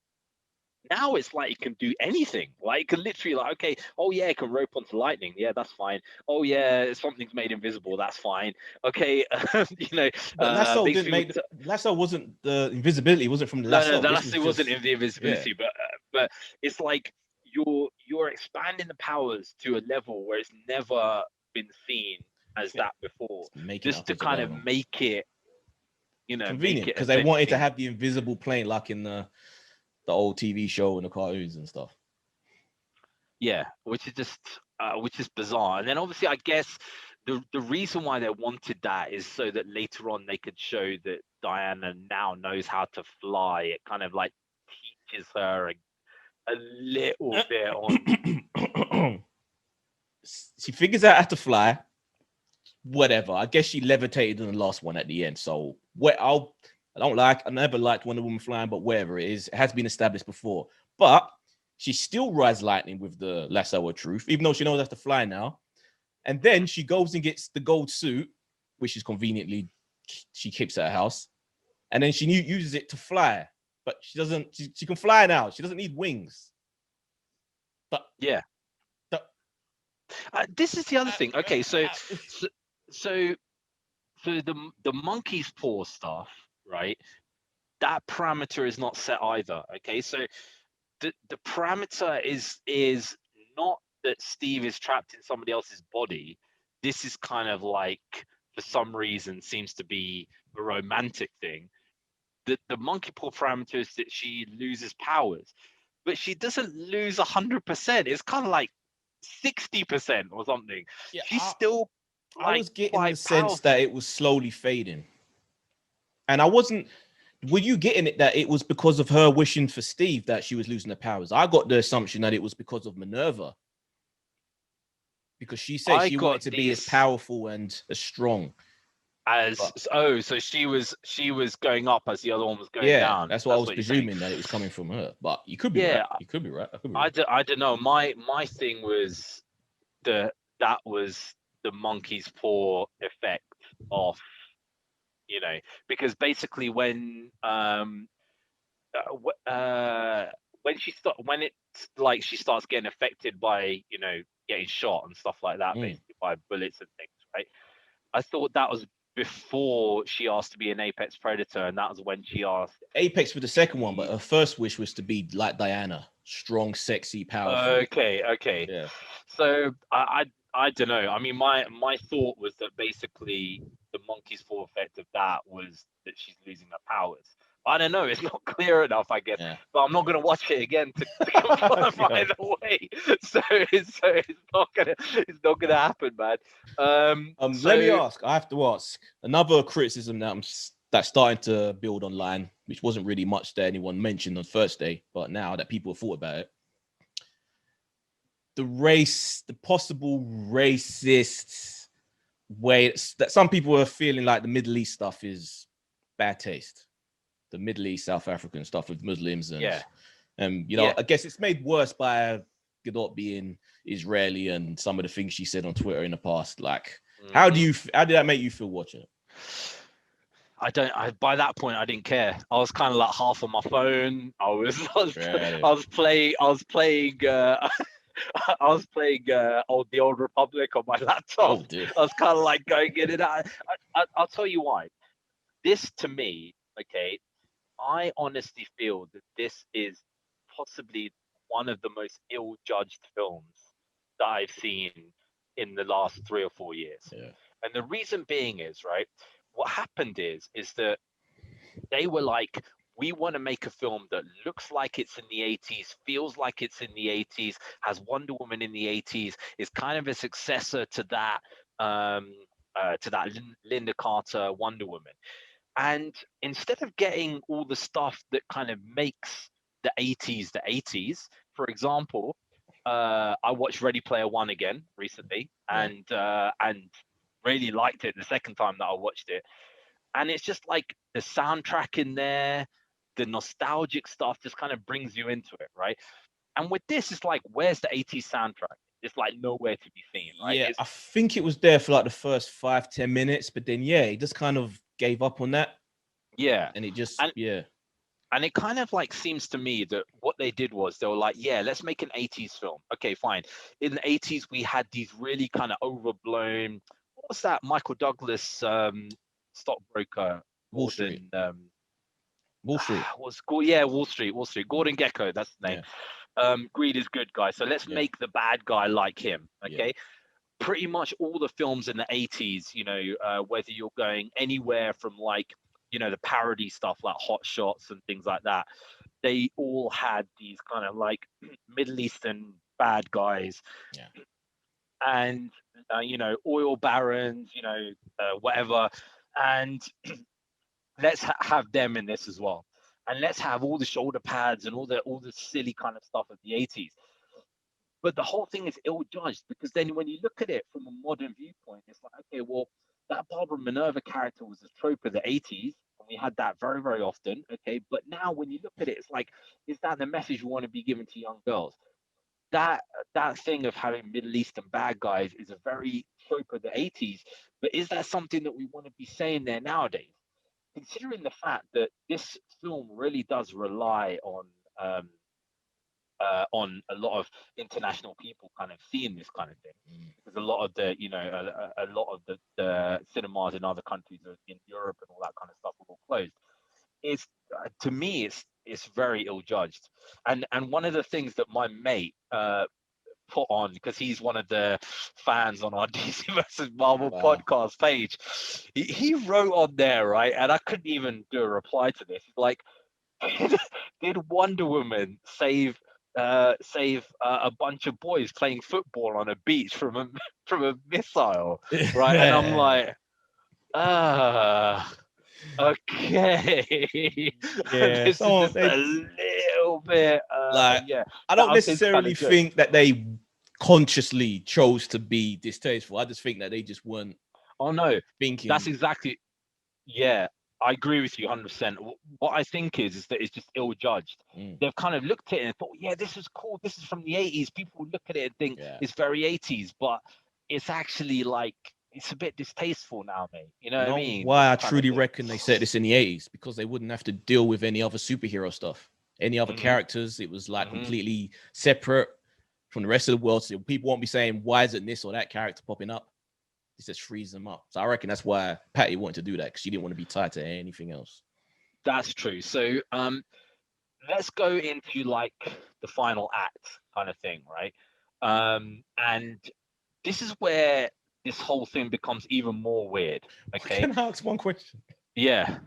Now it's like it can do anything. Like it can literally, like, okay, oh yeah, it can rope onto lightning. Yeah, that's fine. Oh yeah, something's made invisible. That's fine. Okay,
But lasso didn't make lasso wasn't the invisibility. Wasn't from the lasso.
No, the lasso wasn't the invisibility. But it's like you're expanding the powers to a level where it's never been seen as that before. Just to kind of make it,
convenient, because they wanted to have the invisible plane, like in the old TV show and the cartoons and stuff.
Yeah, which is bizarre. And then obviously, I guess the reason why they wanted that is so that later on they could show that Diana now knows how to fly. It kind of like teaches her a little bit on.
She figures out how to fly. Whatever. I guess she levitated in the last one at the end. So I never liked Wonder Woman flying, but wherever it is, it has been established before. But she still rides lightning with the lasso of truth, even though she knows how to fly now. And then she goes and gets the gold suit, which is conveniently she keeps at her house. And then she uses it to fly. But she doesn't. She can fly now. She doesn't need wings. But
yeah. This is the other thing. Okay, so the monkey's paw stuff, right? That parameter is not set either. Okay, so the parameter is not that Steve is trapped in somebody else's body. This is kind of like, for some reason, seems to be a romantic thing. The monkey paw parameter is that she loses powers, but she doesn't lose 100%. It's kind of like 60% or something. Yeah, she's still.
I was getting the sense that it was slowly fading, and I wasn't. Were you getting it that it was because of her wishing for Steve that she was losing her powers? I got the assumption that it was because of Minerva, because she said she wanted to be as powerful and as strong.
So she was going up as the other one was going down.
That's what I was presuming, that it was coming from her. But you could be right. You could be right.
I don't know. My thing was that was the monkey's paw effect of, because basically when she starts getting affected by getting shot and stuff like that, basically by bullets and things, right? I thought that was before she asked to be an apex predator, and that was when she asked.
Apex for the second one, but her first wish was to be like Diana, strong, sexy, powerful.
Okay. Yeah. So I don't know. I mean, my thought was that basically the monkey's paw effect of that was that she's losing her powers. I don't know. It's not clear enough, I guess. Yeah. But I'm not going to watch it again to confirm either way. So it's not gonna happen, man.
Let me ask. I have to ask another criticism that's starting to build online, which wasn't really much that anyone mentioned on Thursday, but now that people have thought about it, the possible racist way that some people are feeling like the Middle East stuff is bad taste. The Middle East, South African stuff with Muslims and You know, I guess it's made worse by Godot being Israeli and some of the things she said on Twitter in the past. Like, how did that make you feel watching it?
By that point I didn't care. I was kind of like half on my phone. I was playing I was playing the Old Republic on my laptop.
Oh, dear.
I was kind of like going in and out. I'll tell you why. This to me, okay, I honestly feel that this is possibly one of the most ill-judged films that I've seen in the last 3 or 4 years.
Yeah.
And the reason being is, right, what happened is that they were like, we want to make a film that looks like it's in the 80s, feels like it's in the 80s, has Wonder Woman in the 80s, is kind of a successor to that Linda Carter Wonder Woman. And instead of getting all the stuff that kind of makes the 80s, for example, I watched Ready Player One again recently, and really liked it the second time that I watched it. And it's just like the soundtrack in there, the nostalgic stuff just kind of brings you into it, right? And with this, it's like, where's the 80s soundtrack? It's like nowhere to be seen, right?
Yeah, I think it was there for like the first 5-10 minutes, but then it just kind of gave up on that.
Yeah.
And it just
And it kind of like seems to me that what they did was they were like, yeah, let's make an 80s film. Okay, fine. In the 80s, we had these really kind of overblown, what was that Michael Douglas stockbroker?
Wall Street.
Wall Street. Wall Street. Gordon Gekko, that's the name. Yeah. Greed is good, guy. So let's make the bad guy like him. Okay. Yeah. Pretty much all the films in the 80s, you know, whether you're going anywhere from like, you know, the parody stuff like Hot Shots and things like that, they all had these kind of like Middle Eastern bad guys.
Yeah.
And, you know, oil barons, you know, whatever. And let's have them in this as well. And let's have all the shoulder pads and all the silly kind of stuff of the 80s. But the whole thing is ill-judged, because then when you look at it from a modern viewpoint, it's like, okay, well, that Barbara Minerva character was a trope of the 80s, and we had that very, very often, okay? But now when you look at it, it's like, is that the message you want to be given to young girls? That thing of having Middle Eastern bad guys is a very trope of the 80s, but is that something that we want to be saying there nowadays? Considering the fact that this film really does rely on a lot of international people kind of seeing this kind of thing, because a lot of the, you know, a lot of the cinemas in other countries in Europe and all that kind of stuff are all closed. It's to me, it's very ill-judged. And one of the things that my mate put on, because he's one of the fans on our DC versus Marvel podcast page, he wrote on there, right, and I couldn't even do a reply to this. Like, did Wonder Woman save a bunch of boys playing football on a beach from a missile, right? And I'm like, okay.
Yeah,
this is just a little bit
I don't necessarily think that they consciously chose to be distasteful. I just think that they just weren't thinking.
That's exactly, I agree with you 100%. What I think is that it's just ill-judged. They've kind of looked at it and thought, yeah, this is cool. This is from the 80s. People look at it and think it's very 80s, but it's actually like, it's a bit distasteful now, mate. You know what I mean?
Why I truly reckon they set this in the 80s, because they wouldn't have to deal with any other superhero stuff, any other characters. It was like completely separate from the rest of the world. So people won't be saying, why isn't this or that character popping up? It just frees them up. So I reckon that's why Patty wanted to do that, because she didn't want to be tied to anything else.
That's true. So let's go into like the final act kind of thing, right? And this is where this whole thing becomes even more weird. Okay.
Can I ask one question?
Yeah.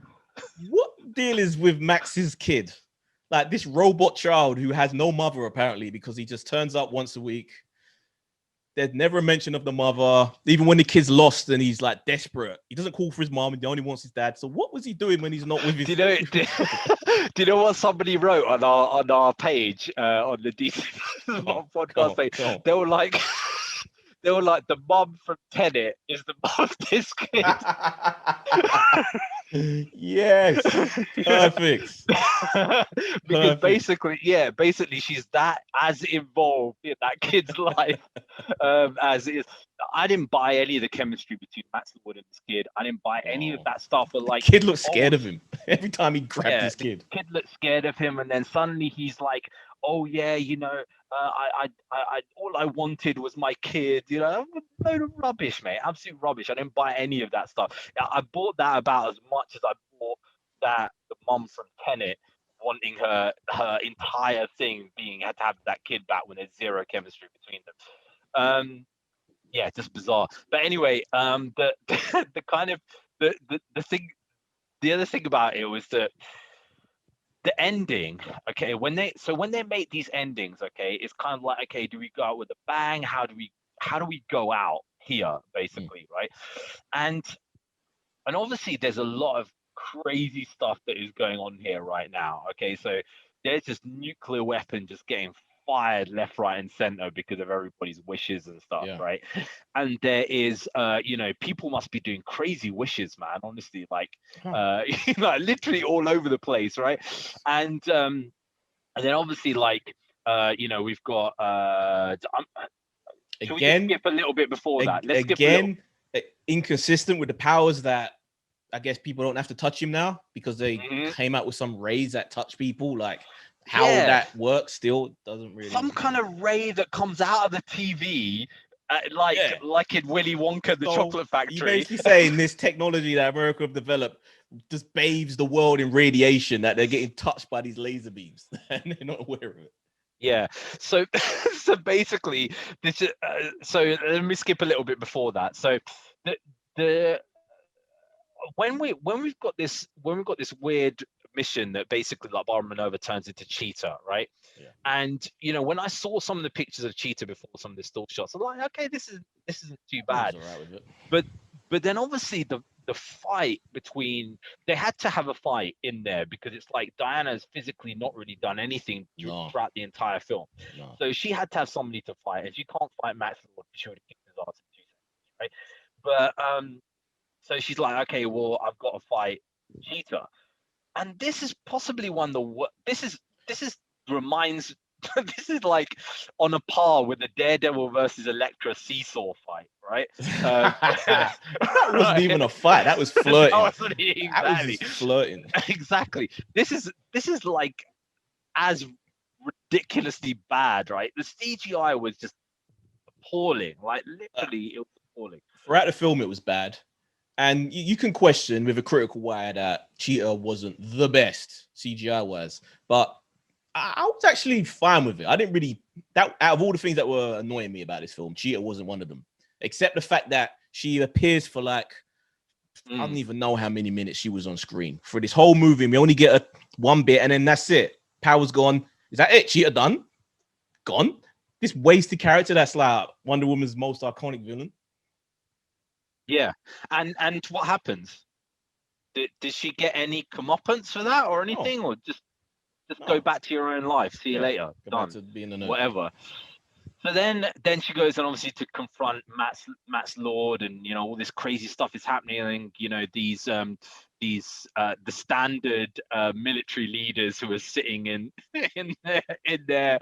What deal is with Max's kid? Like this robot child who has no mother, apparently, because he just turns up once a week. There's never a mention of the mother. Even when the kid's lost and he's like desperate, he doesn't call for his mom. He only wants his dad. So what was he doing when he's not with his?
Do you know what somebody wrote on our page on the DC podcast page? They were like, the mom from Tenet is the mom of this kid.
Yes, perfect.
Because
Perfect.
basically she's that as involved in that kid's life as it is. I didn't buy any of the chemistry between Matt Wood and this kid. I didn't buy any of
No.
that stuff. But
The
like,
kid looked
oh,
scared of him every time he grabbed
yeah,
this
the
kid.
kid looked scared of him, and then suddenly he's like, "Oh yeah, all I wanted was my kid." Load of rubbish, mate. Absolute rubbish. I didn't buy any of that stuff. I bought that about as much as I bought that the mum from Tenet wanting her entire thing being had to have that kid back when there's zero chemistry between them. Yeah, just bizarre. But anyway, the kind of the thing, the other thing about it was that the ending, okay, when they make these endings, okay, it's kind of like, okay, do we go out with a bang? How do we go out here,
Mm.
basically, right? And obviously there's a lot of crazy stuff that is going on here right now. Okay, so there's this nuclear weapon just getting fired left, right, and center because of everybody's wishes and stuff,
Yeah.
right? And there is, people must be doing crazy wishes, man. Honestly, like,
Huh.
literally all over the place, right? And then obviously, like, we've got. Should we just
Again,
skip a little bit before that? Let's skip a little.
again, inconsistent with the powers that I guess people don't have to touch him now because they
Mhm.
came out with some rays that touch people. Like how
Yeah,
that works still doesn't
some
really.
kind of ray that comes out of the TV, like
Yeah.
in Willy Wonka, the
So
Chocolate
you
Factory.
basically saying this technology that America have developed just bathes the world in radiation that they're getting touched by these laser beams and they're not aware of it.
Yeah. So so basically, this is, so let me skip a little bit before that. So the the when we've got this weird mission that basically like Bar Minerva turns into Cheetah, right?
Yeah.
And when I saw some of the pictures of Cheetah before some of the still shots, I'm like, okay, this isn't too
I was
bad.
all right with it.
But then obviously the fight between, they had to have a fight in there because it's like Diana's physically not really done anything
No,
throughout the entire film,
no.
so she had to have somebody to fight, and she can't fight Max Lord. She would have kicked his ass in 2 seconds, right? But so she's like, okay, well, I've got to fight Cheetah, and this is possibly one of the this is reminds this is like on a par with the Daredevil versus Elektra seesaw fight, right?
That wasn't
Right.
even a fight. That was flirting.
That was
That was
exactly
just flirting.
exactly. This is like as ridiculously bad, right? The CGI was just appalling, like literally, it was appalling.
Throughout the film, it was bad. And you can question with a critical eye that Cheetah wasn't the best CGI wise, but I was actually fine with it. I didn't really that out of all the things that were annoying me about this film, Cheetah wasn't one of them, except the fact that she appears for like I don't
Mm.
even know how many minutes she was on screen for this whole movie. We only get one bit, and then that's it. Power's gone. Is that it? Cheetah done? Gone? This wasted character that's like Wonder Woman's most iconic villain.
Yeah, and what happens? Did she get any comeuppance for that or
No,
anything, or just go
no.
back to your own life? See you
Yeah,
later.
go back
Done.
to being a nerd.
Whatever. So then she goes on obviously to confront Matt's Lord, and all this crazy stuff is happening, and the standard military leaders who are sitting in in their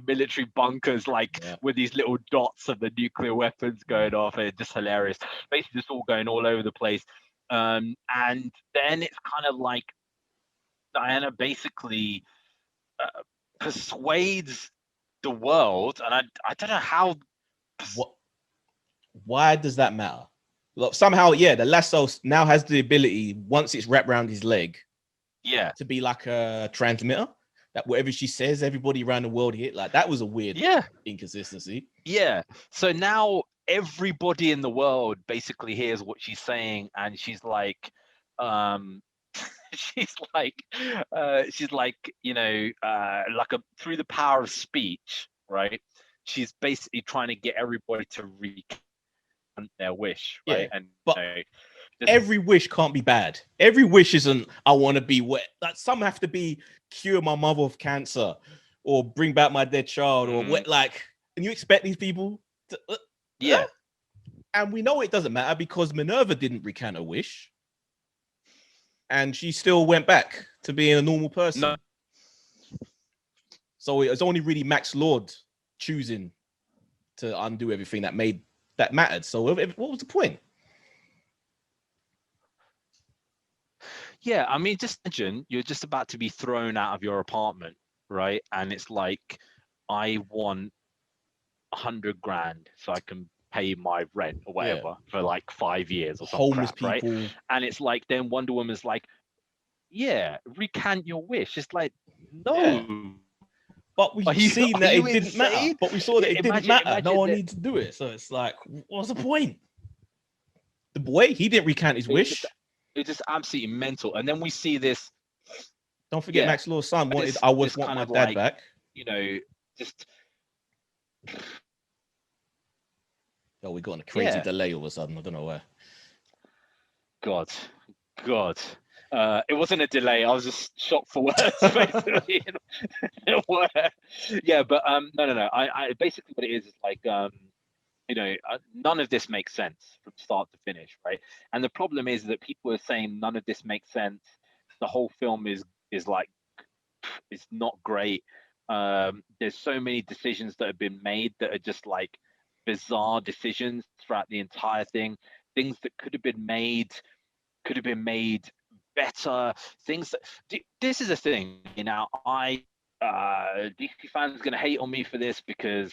military bunkers, like
Yeah.
with these little dots of the nuclear weapons going off, and it's just hilarious. Basically, just all going all over the place. And then it's kind of like Diana basically persuades the world, and I don't know how.
What? Why does that matter? Look, somehow, yeah, the lasso now has the ability once it's wrapped around his leg
Yeah,
to be like a transmitter. That whatever she says, everybody around the world hear. Like that was a weird
yeah,
inconsistency.
yeah. So now everybody in the world basically hears what she's saying, and she's like, um, she's like, like through the power of speech, right? She's basically trying to get everybody to recant their wish,
Yeah,
right? And
but
just
every wish can't be bad. Every wish isn't. I want to be wet. Like some have to be cure my mother of cancer, or bring back my dead child, or what? Like, and you expect these people to?
yeah.
And we know it doesn't matter because Minerva didn't recant a wish. and she still went back to being a normal person.
No.
So it was only really Max Lord choosing to undo everything that mattered. So what was the point?
Yeah, I mean, just imagine you're just about to be thrown out of your apartment, right? And it's like, I want 100 grand so I can pay my rent or whatever for like 5 years or some
Homeless
crap,
people.
right? And it's like, then Wonder Woman's like, yeah, recant your wish. It's like, no.
Yeah. But we've seen that it didn't matter. But we saw that it didn't matter. No one needs to do it. So it's like, what's the point? The boy, he didn't recant his wish.
It's just absolutely mental. And then we see this.
Don't forget, Max Lord's son wanted, I want my dad back.
You know, just.
Oh, we got a crazy delay all of a sudden. I don't know why.
God. It wasn't a delay. I was just shocked for words, basically. Yeah, but no. I basically what it is like, none of this makes sense from start to finish, right? And the problem is that people are saying none of this makes sense. The whole film is like, it's not great. There's so many decisions that have been made that are just like bizarre decisions throughout the entire thing. Things that could have been made better. Things that this is a thing. Now, DC fans are gonna hate on me for this because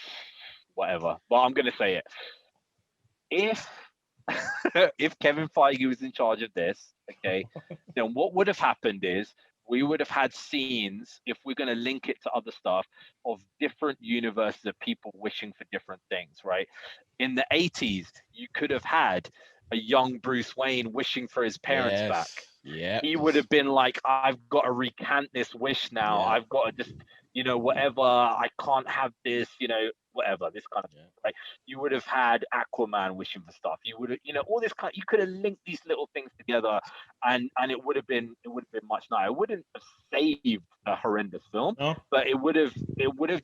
whatever, but I'm gonna say it. If Kevin Feige was in charge of this, okay, then what would have happened is we would have had scenes, if we're going to link it to other stuff, of different universes of people wishing for different things, right? In the 80s, you could have had a young Bruce Wayne wishing for his parents back.
Yeah.
He would have been like, I've got to recant this wish now. Yeah. I've got to just, whatever, I can't have this, whatever, this kind of thing, right? You would have had Aquaman wishing for stuff. You would have, all this kind. You could have linked these little things together, and it would have been much nicer. It wouldn't have saved a horrendous film, but it would have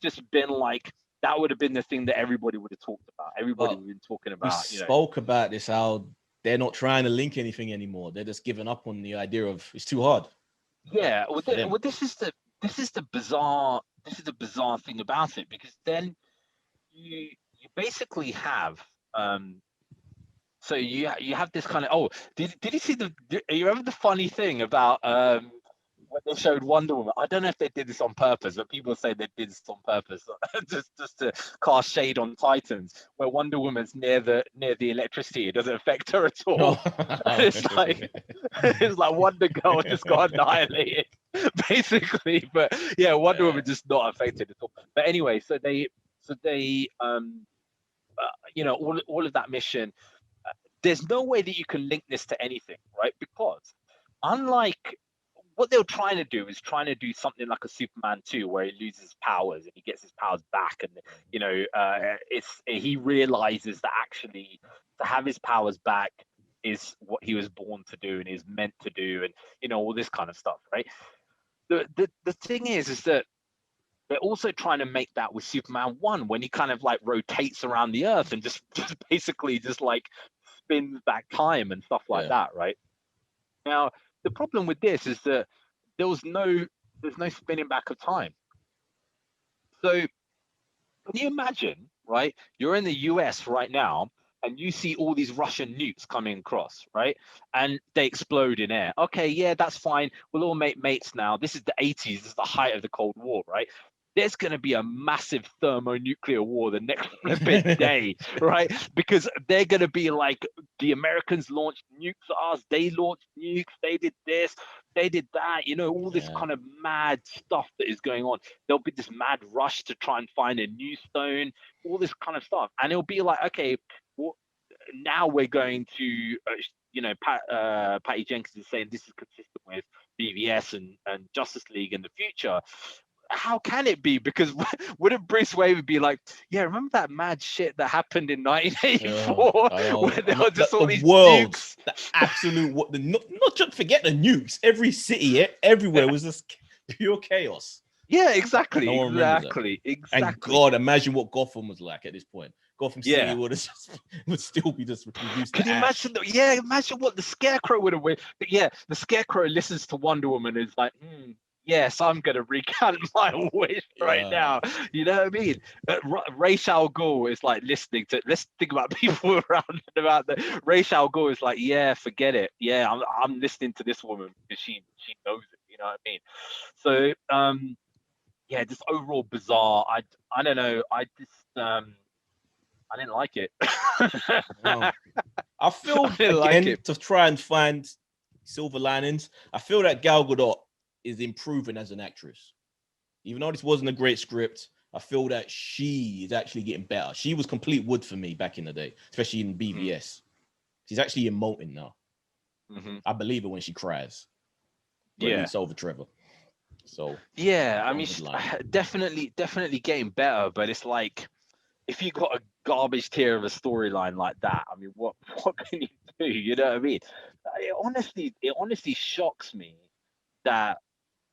just been like, that would have been the thing that everybody would have talked about. Everybody would have been talking about.
We spoke about this, how they're not trying to link anything anymore. They're just giving up on the idea of it's too hard.
Yeah, this is the bizarre thing about it, because then you basically have so you have this kind of did you see you remember the funny thing about when they showed Wonder Woman? I don't know if they did this on purpose, but people say they did this on purpose just to cast shade on Titans, where Wonder Woman's near the electricity. It doesn't affect her at all. It's like Wonder Girl just got annihilated, basically. But yeah, Wonder Woman just not affected at all. But anyway, so they all of that mission. There's no way that you can link this to anything, right? Because unlike what they were trying to do something like a Superman 2, where he loses powers and he gets his powers back, and he realizes that actually to have his powers back is what he was born to do and is meant to do, and all this kind of stuff, right? The thing is that they're also trying to make that with Superman 1, when he kind of like rotates around the Earth and just basically just like spins back time and stuff like that, right? Now, the problem with this is that there's no spinning back of time. So can you imagine, right? You're in the US right now, and you see all these Russian nukes coming across, right? And they explode in air. Okay, yeah, that's fine. We'll all make mates now. This is the 80s. This is the height of the Cold War, right? There's going to be a massive thermonuclear war the next flipping day, right? Because they're going to be like, the Americans launched nukes at us. They launched nukes. They did this. They did that. All this kind of mad stuff that is going on. There'll be this mad rush to try and find a new stone, all this kind of stuff. And it'll be like, okay, well, now we're going to, Patty Jenkins is saying this is consistent with BVS and Justice League in the future. How can it be? Because wouldn't Bruce Wayne be like, yeah, remember that mad shit that happened in 1984? Where there were just all these nukes?
The absolute, not just forget the nukes. Every city, everywhere was just pure chaos.
Yeah, exactly,
No one remembers that.
exactly,
And
exactly.
God, imagine what Gotham was like at this point. Gotham City
Yeah.
would still be just reduced
Can
to
you
ash.
imagine? Yeah, imagine what the Scarecrow would have went. But yeah, the Scarecrow listens to Wonder Woman and is like, yes, I'm gonna recant my wish right
Yeah.
now. You know what I mean? Ra's al Ghul is like listening to. Let's think about people around and about the. Ra's al Ghul is like, yeah, forget it. Yeah, I'm listening to this woman because she knows it. You know what I mean? So yeah, just overall bizarre. I don't know. I didn't like it.
No. I
I
feel
didn't like
again
it.
to try and find silver linings. I feel that Gal Gadot is improving as an actress. Even though this wasn't a great script, I feel that she is actually getting better. She was complete wood for me back in the day, especially in BVS. She's actually emoting now.
Mm-hmm.
I believe her when she cries, or at
Yeah.
least over Trevor. So
Yeah, I
one
mean,
good line.
definitely getting better, but it's like if you got a garbage tier of a storyline like that, I mean, what can you do? You know what I mean? It honestly shocks me that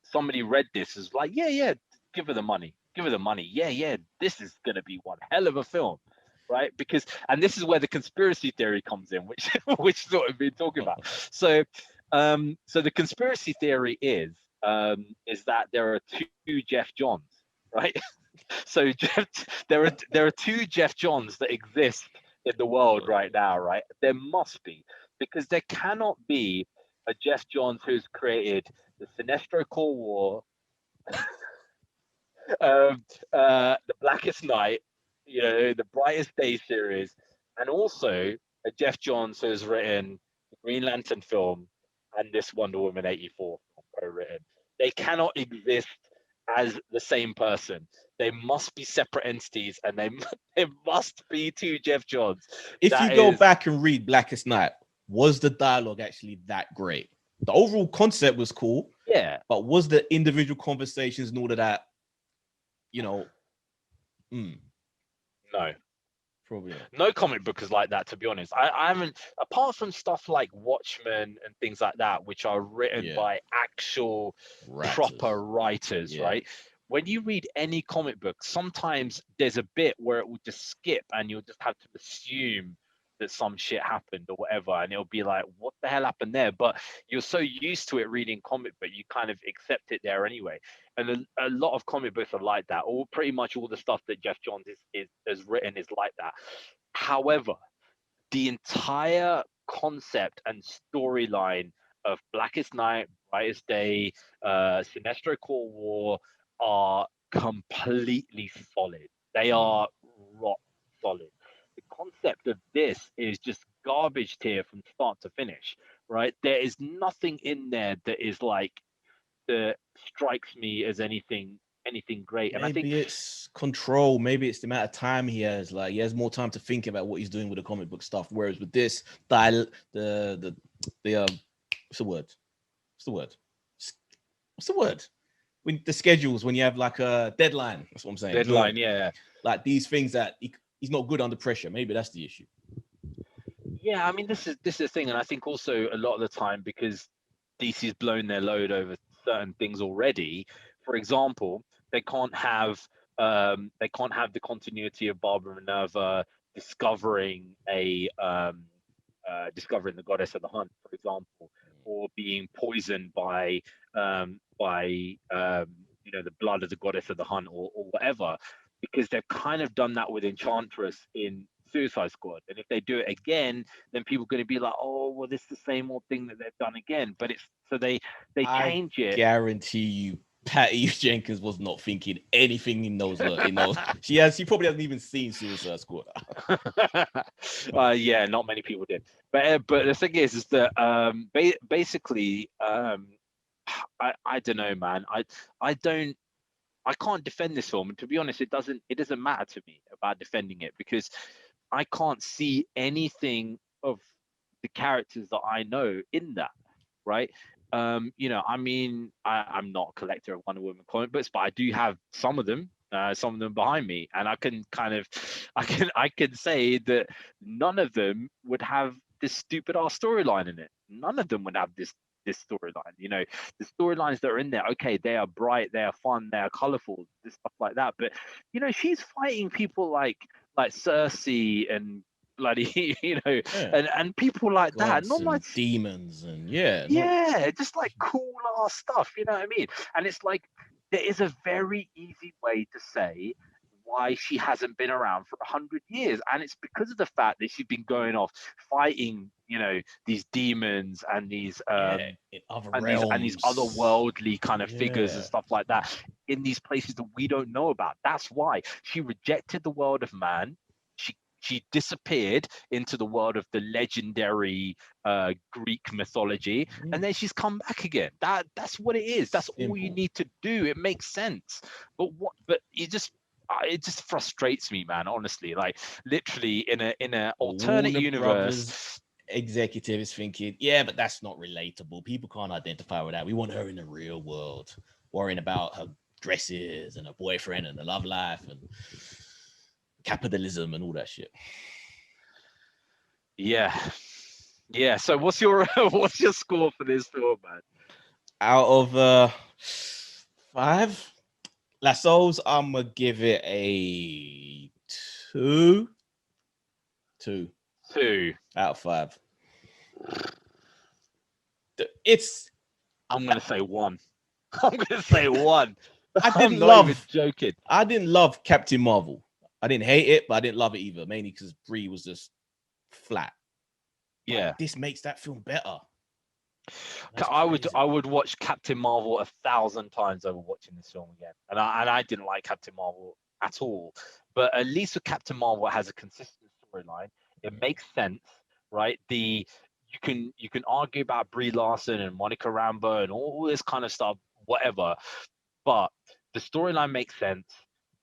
somebody read this as like, yeah, give her the money, give her the money. Yeah, this is gonna be one hell of a film, right? Because and this is where the conspiracy theory comes in, which which is what we've been talking about. So, so the conspiracy theory is that there are two Jeff Johns, right? So there are two Jeff Johns that exist in the world right now, right? There must be because there cannot be a Jeff Johns who's created the Sinestro Cold War, the Blackest Night, the Brightest Day series, and also a Jeff Johns who's written the Green Lantern film and this Wonder Woman 84 co-written. They cannot exist as the same person. They must be separate entities, and there must be two Jeff Johns.
If you
That
go
is,
back and read Blackest Night, was the dialogue actually that great? The overall concept was cool,
yeah,
but was the individual conversations and all of that, you know,
no.
probably not.
No comic book is like that, to be honest. I haven't, apart from stuff like Watchmen and things like that, which are written
Yeah,
by actual
writers.
proper writers,
Yeah,
right? When you read any comic book, sometimes there's a bit where it will just skip and you'll just have to assume that some shit happened or whatever. And it'll be like, what the hell happened there? But you're so used to it reading comic book, you kind of accept it there anyway. And a lot of comic books are like that. All pretty much all the stuff that Jeff Johns has written is like that. However, the entire concept and storyline of Blackest Night, Brightest Day, Sinestro Cold War are completely solid. They are rock solid. The concept of this is just garbage tier from start to finish, right? There is nothing in there that is like that strikes me as anything great. And I think
maybe it's control. Maybe it's the amount of time he has. Like he has more time to think about what he's doing with the comic book stuff. Whereas with this, the what's the word? What's the word? What's the word? When the schedules, when you have like a deadline. That's what I'm saying.
deadline, yeah.
Like these things that he's not good under pressure. Maybe that's the issue.
Yeah, I mean this is the thing, and I think also a lot of the time because DC's blown their load over certain things already. For example, they can't have the continuity of Barbara Minerva discovering discovering the goddess of the hunt, for example, or being poisoned by the blood of the goddess of the hunt or whatever, because they've kind of done that with Enchantress in Suicide Squad. And if they do it again, then people are going to be like, oh, well, this is the same old thing that they've done again. But it's so they
I
change it.
guarantee you, Patty Jenkins was not thinking anything in those. She probably hasn't even seen Suicide Squad.
Yeah, not many people did. But the thing is that basically, I don't know, man. I can't defend this film, and to be honest, it doesn't matter to me about defending it because I can't see anything of the characters that I know in that, right? I mean, I'm not a collector of Wonder Woman comic books, but I do have some of them behind me, and I can kind of, I can say that none of them would have this stupid ass storyline in it. None of them would have this this storyline. You know, the storylines that are in there, okay, they are bright, they are fun, they are colorful, this stuff like that. But you know, she's fighting people like Cersei and bloody, you know,
Yeah.
and people like that.
Gods
Not
and
like,
demons and yeah, not
yeah, just like cool ass stuff. You know what I mean? And it's like there is a very easy way to say why she hasn't been around for 100 years, and it's because of the fact that she's been going off fighting, you know, these demons and these
yeah, in other
and these
realms.
otherworldly kind of figures and
Yeah.
stuff like that in these places that we don't know about. That's why she rejected the world of man. She disappeared into the world of the legendary Greek mythology, and
Mm.
then she's come back again. That's what it is. That's all you
Simple.
need to do. It makes sense. But what? But it just frustrates me, man. Honestly, like literally in a alternate
Warner Brothers
universe.
executive is thinking, yeah, but that's not relatable. People can't identify with that. We want her in the real world, worrying about her dresses and her boyfriend and the love life and capitalism and all that shit.
Yeah, yeah. So what's your what's your score for this film, man?
Out of 5 Lassos, I'm gonna give it a 2. 2
2.
out of 5. It's
I'm gonna say 1. I'm gonna say 1.
I
I'm
didn't
not even
love
joking.
I didn't love Captain Marvel. I didn't hate it, but I didn't love it either, mainly because Brie was just flat. But
Yeah,
this makes that film better. That's
I
crazy.
would watch Captain Marvel 1,000 times over watching this film again, and I didn't like Captain Marvel at all. But at least with Captain Marvel, it has a consistent storyline. It makes sense, right? You can argue about Brie Larson and Monica Rambeau and all this kind of stuff, whatever. But the storyline makes sense.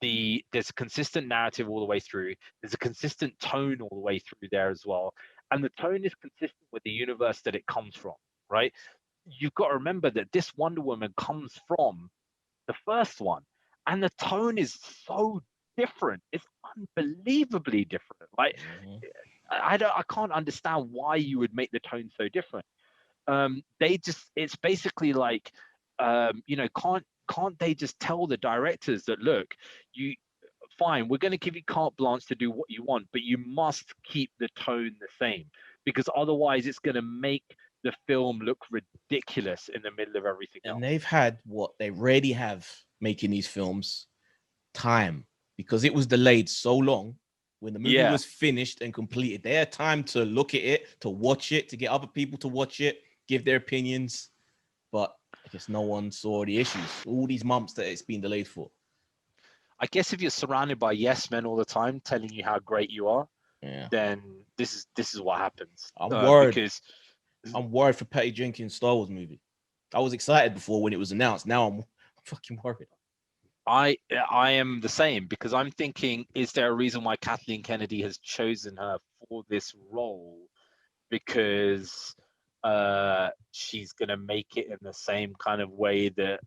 There's a consistent narrative all the way through. There's a consistent tone all the way through there as well, and the tone is consistent with the universe that it comes from. Right? You've got to remember that this Wonder Woman comes from the first one, and the tone is so different. It's unbelievably different. Like
Mhm.
I can't understand why you would make the tone so different. It's basically like you know, can't they just tell the directors that, look, you fine, we're going to give you carte blanche to do what you want, but you must keep the tone the same, because otherwise it's going to make the film look ridiculous in the middle of everything
And
else.
they've had what they already have making these films time because it was delayed so long. When the movie
Yeah,
was finished and completed, they had time to look at it, to watch it, to get other people to watch it, give their opinions. But I guess no one saw the issues. All these months that it's been delayed for.
I guess if you're surrounded by yes men all the time telling you how great you are,
Yeah,
then this is what happens.
I'm worried.
Because
I'm worried for Patty Jenkins' Star Wars movie. I was excited before when it was announced. Now I'm fucking worried.
I am the same, because I'm thinking, is there a reason why Kathleen Kennedy has chosen her for this role? Because she's gonna make it in the same kind of way that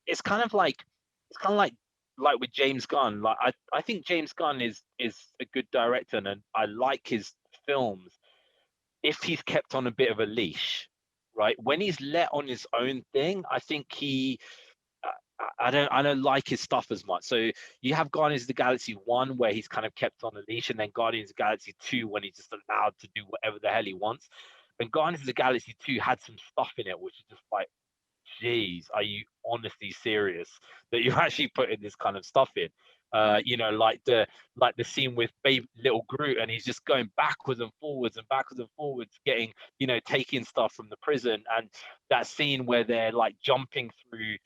it's kind of like it's kind of like with James Gunn. Like I think James Gunn is a good director, and I like his films if he's kept on a bit of a leash, right? When he's let on his own thing, I think I don't like his stuff as much. So you have Guardians of the Galaxy 1 where he's kind of kept on a leash, and then Guardians of the Galaxy 2 when he's just allowed to do whatever the hell he wants. And Guardians of the Galaxy 2 had some stuff in it which is just like, geez, are you honestly serious that you're actually putting this kind of stuff in? You know, like the scene with baby little Groot, and he's just going backwards and forwards, getting, you know, taking stuff from the prison, and that scene where they're like jumping through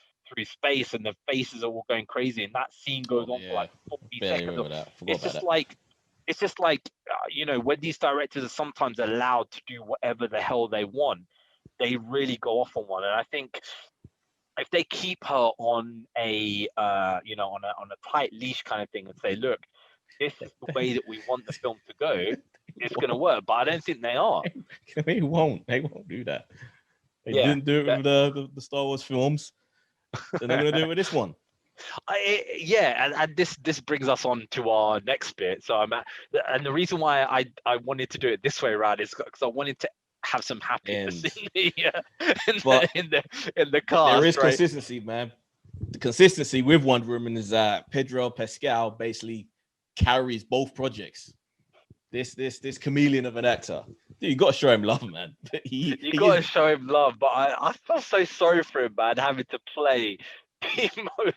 space and the faces are all going crazy, and that scene goes
Oh
on for
yeah,
like 40
barely
seconds.
remember that. Forgot
It's
about
just
that.
like it's just like you know, when these directors are sometimes allowed to do whatever the hell they want, they really go off on one. And I think if they keep her on a you know, on a tight leash kind of thing, and say, look, this is the way that we want the film to go, it's going to work. But I don't think they are.
They won't. They won't do that. They
Yeah,
didn't do it
that,
with the Star Wars films. They're not gonna do it with this one.
and this brings us on to our next bit. So and the reason why I wanted to do it this way around is because I wanted to have some happiness
And
in
but
the
there
cast,
is
right?
consistency, man. The consistency with Wonder Woman is that Pedro Pascal basically carries both projects. This chameleon of an actor. Dude, you got to show him love, man.
You
He
got to
is.
show him love, but I feel so sorry for him, man, having to play the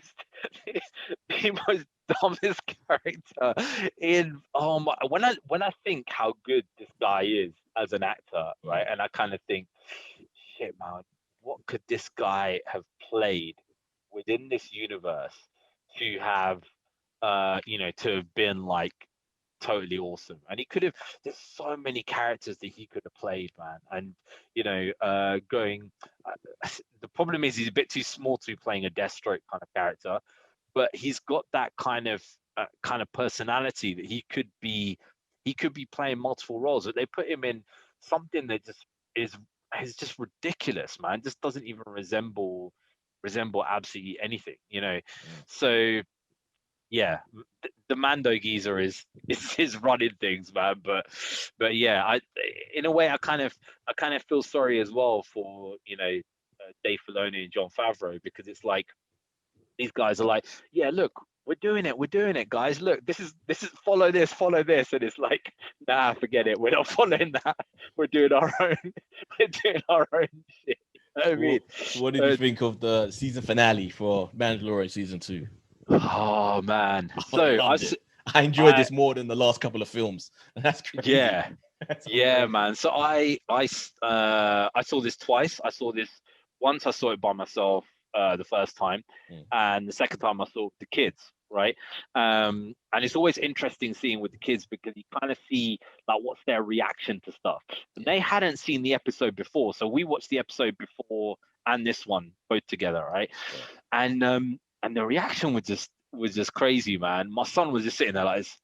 the most dumbest character in. Oh my! When I think how good this guy is as an actor, right, and I kind of think, shit, man, what could this guy have played within this universe to have, to have been like totally awesome. And he could have, there's so many characters that he could have played, man. And going the problem is he's a bit too small to be playing a Deathstroke kind of character, but he's got that kind of personality that he could be playing multiple roles. But they put him in something that just is is just ridiculous, man. Just doesn't even resemble absolutely anything, So yeah, the Mando geezer is running things, man. But yeah, in a way I kind of feel sorry as well for Dave Filoni and John Favreau, because it's like these guys are like, yeah, look, we're doing it, guys. Look, this is follow this, and it's like, nah, forget it. We're not following that. We're doing our own. We're doing our own shit. You know what I mean,
So what did you think of the season finale for Mandalorian season 2?
oh man,
I
so
loved it. I enjoyed
I
this more than the last couple of films. That's crazy.
yeah,
That's
yeah,
crazy.
man. So I saw this twice. I saw this once. I saw it by myself the first time,
Mm.
and the second time I saw it with the kids. Right, and it's always interesting seeing with the kids, because you kind of see like what's their reaction to stuff. And
Yeah.
they hadn't seen the episode before, so we watched the episode before and this one both together, right?
Yeah.
And the reaction was just crazy, man. My son was just sitting there like this,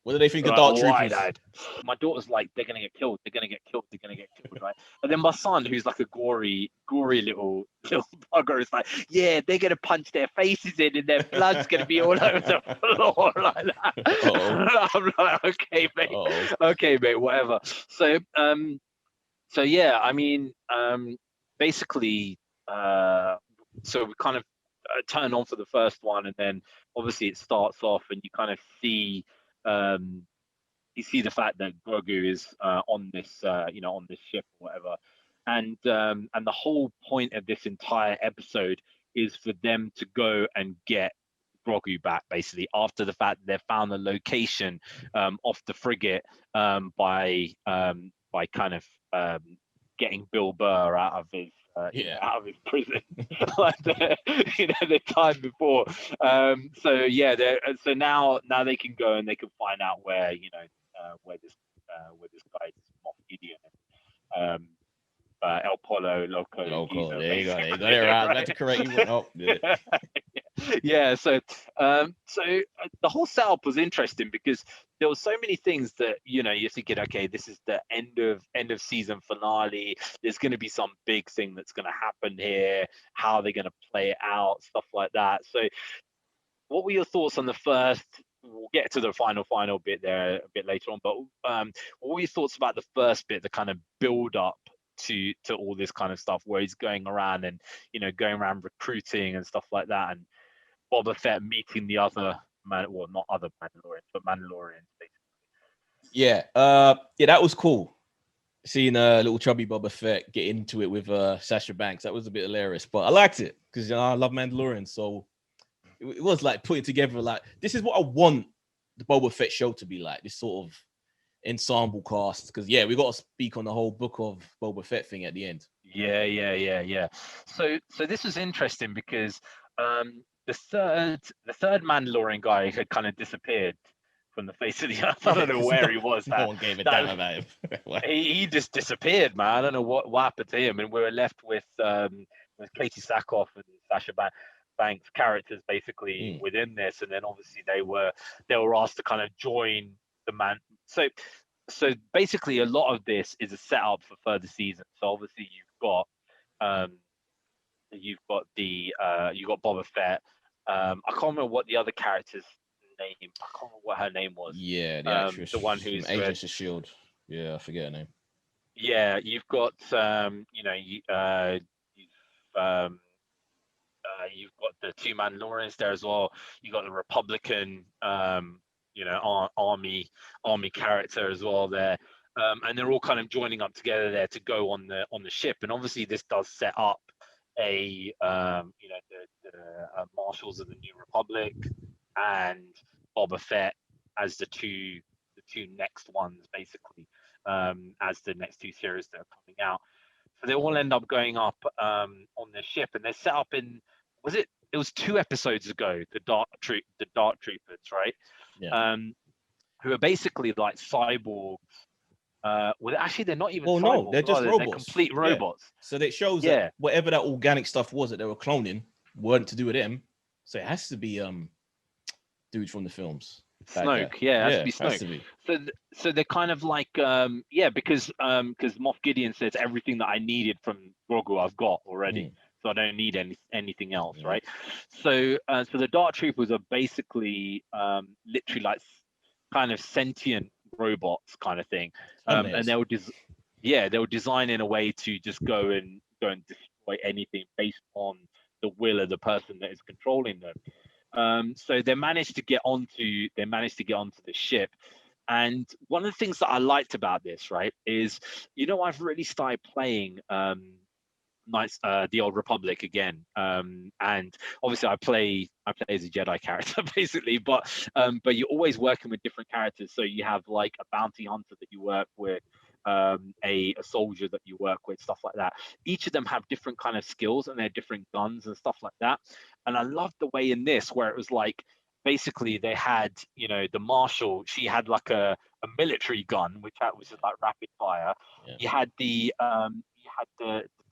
What do they think of
like
Dark Troopers?
wide-eyed. My daughter's like, they're gonna get killed, they're gonna get killed, they're gonna get killed, right? And then my son, who's like a gory little bugger, is like, yeah, they're gonna punch their faces in, and their blood's gonna be all over the floor like
Uh-oh.
that. I'm like,
Uh-oh.
okay, mate, whatever. So yeah, I mean, basically, so we kind of turn on for the first one, and then obviously it starts off, and you kind of um, see the fact that Grogu is on this ship or whatever, and the whole point of this entire episode is for them to go and get Grogu back, basically, after the fact that they've found the location off the frigate, by kind of getting Bill Burr
Yeah.
out of his prison, like the time before. So yeah, so now they can go and they can find out where this guy is, Moff Gideon, um, El Polo Loco
Loco.
Giza,
There you go. There you got
basically,
it right. I was about to correct you.
right?
Oh, did it.
Yeah, so the whole setup was interesting, because there were so many things that you're thinking, okay, this is the end of season finale, there's going to be some big thing that's going to happen here, how are they going to play it out, stuff like that. So what were your thoughts on the first? We'll get to the final bit there a bit later on, but what were your thoughts about the first bit, the kind of build up to all this kind of stuff, where he's going around and going around recruiting and stuff like that, and Boba Fett meeting the other well, not other Mandalorians, but Mandalorians, basically.
Yeah. Yeah, that was cool. Seeing little chubby Boba Fett get into it with Sasha Banks, that was a bit hilarious, but I liked it because I love Mandalorian. So it was like putting together, like, this is what I want the Boba Fett show to be like, this sort of ensemble cast. Because yeah, we got to speak on the whole book of Boba Fett thing at the end.
Yeah. So this was interesting because the third Mandalorian guy had kind of disappeared from the face of the earth. I don't know where he was.
No one gave a damn about him.
He just disappeared, man. I don't know what happened to him, and we were left with Katie Sackhoff and Sasha Banks characters basically within this, and then obviously they were asked to kind of join the man. So basically, a lot of this is a setup for further seasons. So obviously, um, you've got Boba Fett. I can't remember what the other character's name. I can't remember what her name was.
Yeah, the actress
The one
from
who's
Agents of Shield. Yeah, I forget her name.
yeah, you've got you've you've got the two Mandalorians there as well. You got the Republican, army character as well there, and they're all kind of joining up together there to go on the ship. And obviously, this does set up the Marshals of the New Republic and Boba Fett as the two next ones basically, as the next two series that are coming out. So they all end up going up on their ship, and they're set up in, was it? It was 2 episodes ago. The Dark Troopers, right?
Yeah.
Who are basically like cyborgs. Well, actually, they're not even
Well,
cyborgs.
no, they're just
They're
robots.
complete
Yeah.
robots.
So that shows
Yeah.
that whatever that organic stuff was that they were cloning weren't to do with them. So it has to be dudes from the films. Bad guy.
Snoke, yeah, it has to be
has
Snoke.
to be.
So they're kind of like because Moff Gideon says everything that I needed from Grogu I've got already, so I don't need anything else, right? So the Dark Troopers are basically literally like kind of sentient robots kind of thing, and they were designed in a way to just go and destroy anything based on the will of the person that is controlling them. So they managed to get onto the ship. And one of the things that I liked about this, right, is I've really started playing the Old Republic again, and obviously I play as a Jedi character basically, but you're always working with different characters. So you have like a bounty hunter that you work with, a soldier that you work with, stuff like that. Each of them have different kind of skills and they're different guns and stuff like that. And I loved the way in this where it was like basically they had the marshal, she had like a military gun which is like rapid fire. You had the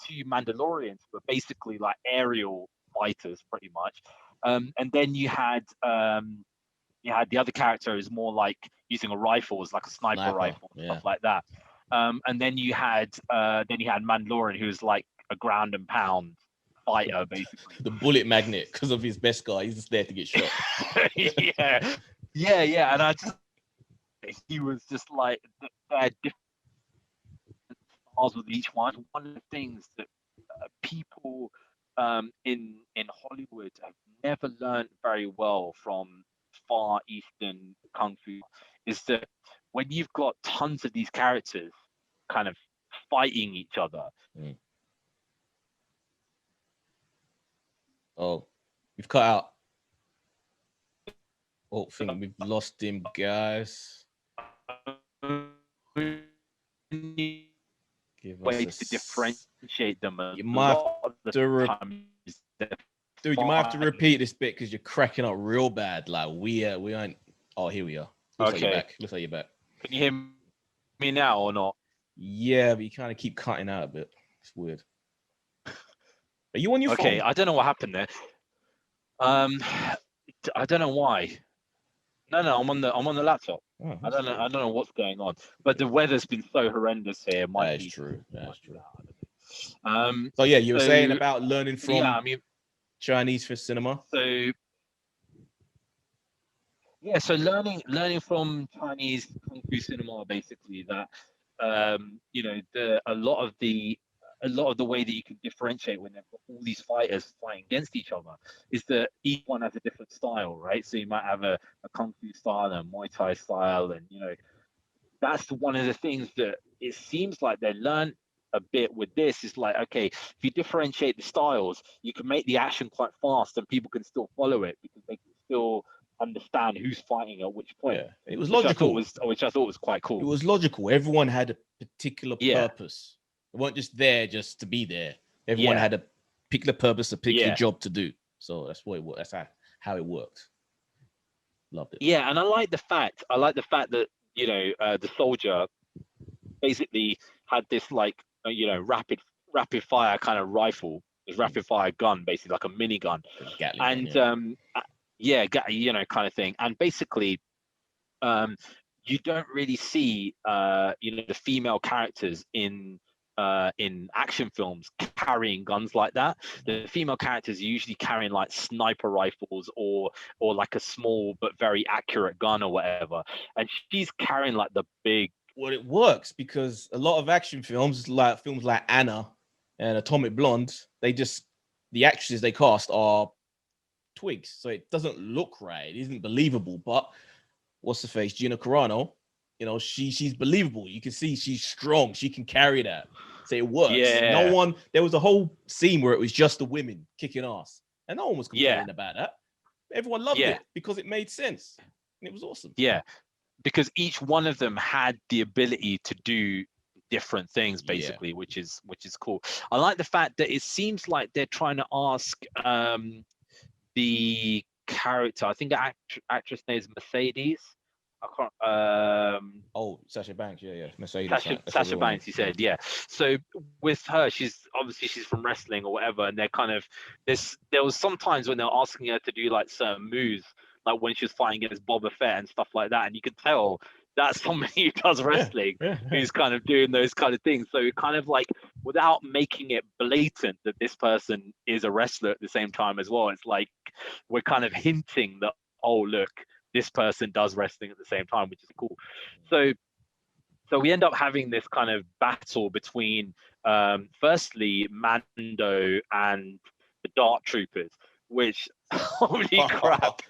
two Mandalorians who were basically like aerial fighters pretty much, and then you had the other character who's more like using a rifle as like a sniper rifle and stuff like that. And then you had Mandalorian, who's like a ground and pound fighter, basically.
The bullet magnet, because of his best guy, he's just there to get shot.
yeah. And he was just like they had different styles with each one. One of the things that people in Hollywood have never learned very well from Far Eastern kung fu is that when you've got tons of these characters kind of fighting each other.
Oh, we've cut out. Oh, I think we've lost him, guys. Give
ways to differentiate them.
You might have to Dude, you might have to repeat this bit because you're cracking up real bad. Like we aren't. Oh, here we are. Looks like you're back. Looks like you're back.
Can you hear me now or not?
Yeah, but you kind of keep cutting out a bit. It's weird. Are you on your phone?
Okay, I don't know what happened there. I don't know why. No, I'm on the laptop.
Oh,
I don't know what's going on. But the weather's been so horrendous here.
That is true. That's true.
So
yeah, you were saying about learning from Chinese for cinema.
So learning from Chinese kung fu cinema, basically, that a lot of the way that you can differentiate when they've got all these fighters fighting against each other is that each one has a different style, right? So you might have a kung fu style and a Muay Thai style, and that's one of the things that it seems like they learned a bit with this. Is like, okay, if you differentiate the styles, you can make the action quite fast and people can still follow it because they can still understand who's fighting at which point.
Yeah, it was logical.
Which I thought was quite cool.
It was logical. Everyone had a particular purpose. They weren't just there just to be there. Everyone had a particular purpose, a particular job to do. So that's what it was. That's how it worked. Loved it.
Yeah, and I like the fact that the soldier basically had this like rapid fire kind of rifle, this rapid fire gun, basically like a minigun, and kind of thing. And basically, you don't really see the female characters in action films carrying guns like that. The female characters are usually carrying like sniper rifles or like a small but very accurate gun or whatever, and she's carrying like the big
Well, it works because a lot of action films like Anna and Atomic Blonde, the actresses they cast are twigs, so it doesn't look right. It isn't believable. But what's the face? Gina Carano, she's believable. You can see she's strong. She can carry that. So it works.
Yeah.
There was a whole scene where it was just the women kicking ass, and no one was complaining about that. Everyone loved it because it made sense, and it was awesome.
Yeah, because each one of them had the ability to do different things, basically, which is cool. I like the fact that it seems like they're trying to ask the character. I think the actress name is Mercedes. I can't.
Sasha Banks, Mercedes.
Sasha Banks, you said, yeah. So with her, she's from wrestling or whatever, and they're kind of there was sometimes when they're asking her to do like certain moves, like when she was fighting against Boba Fett and stuff like that, and you could tell that's somebody who does wrestling, who's kind of doing those kind of things. So it kind of like, without making it blatant that this person is a wrestler at the same time as well, it's like we're kind of hinting that, oh look, this person does wrestling at the same time, which is cool. So we end up having this kind of battle between firstly Mando and the Dark Troopers, which holy crap.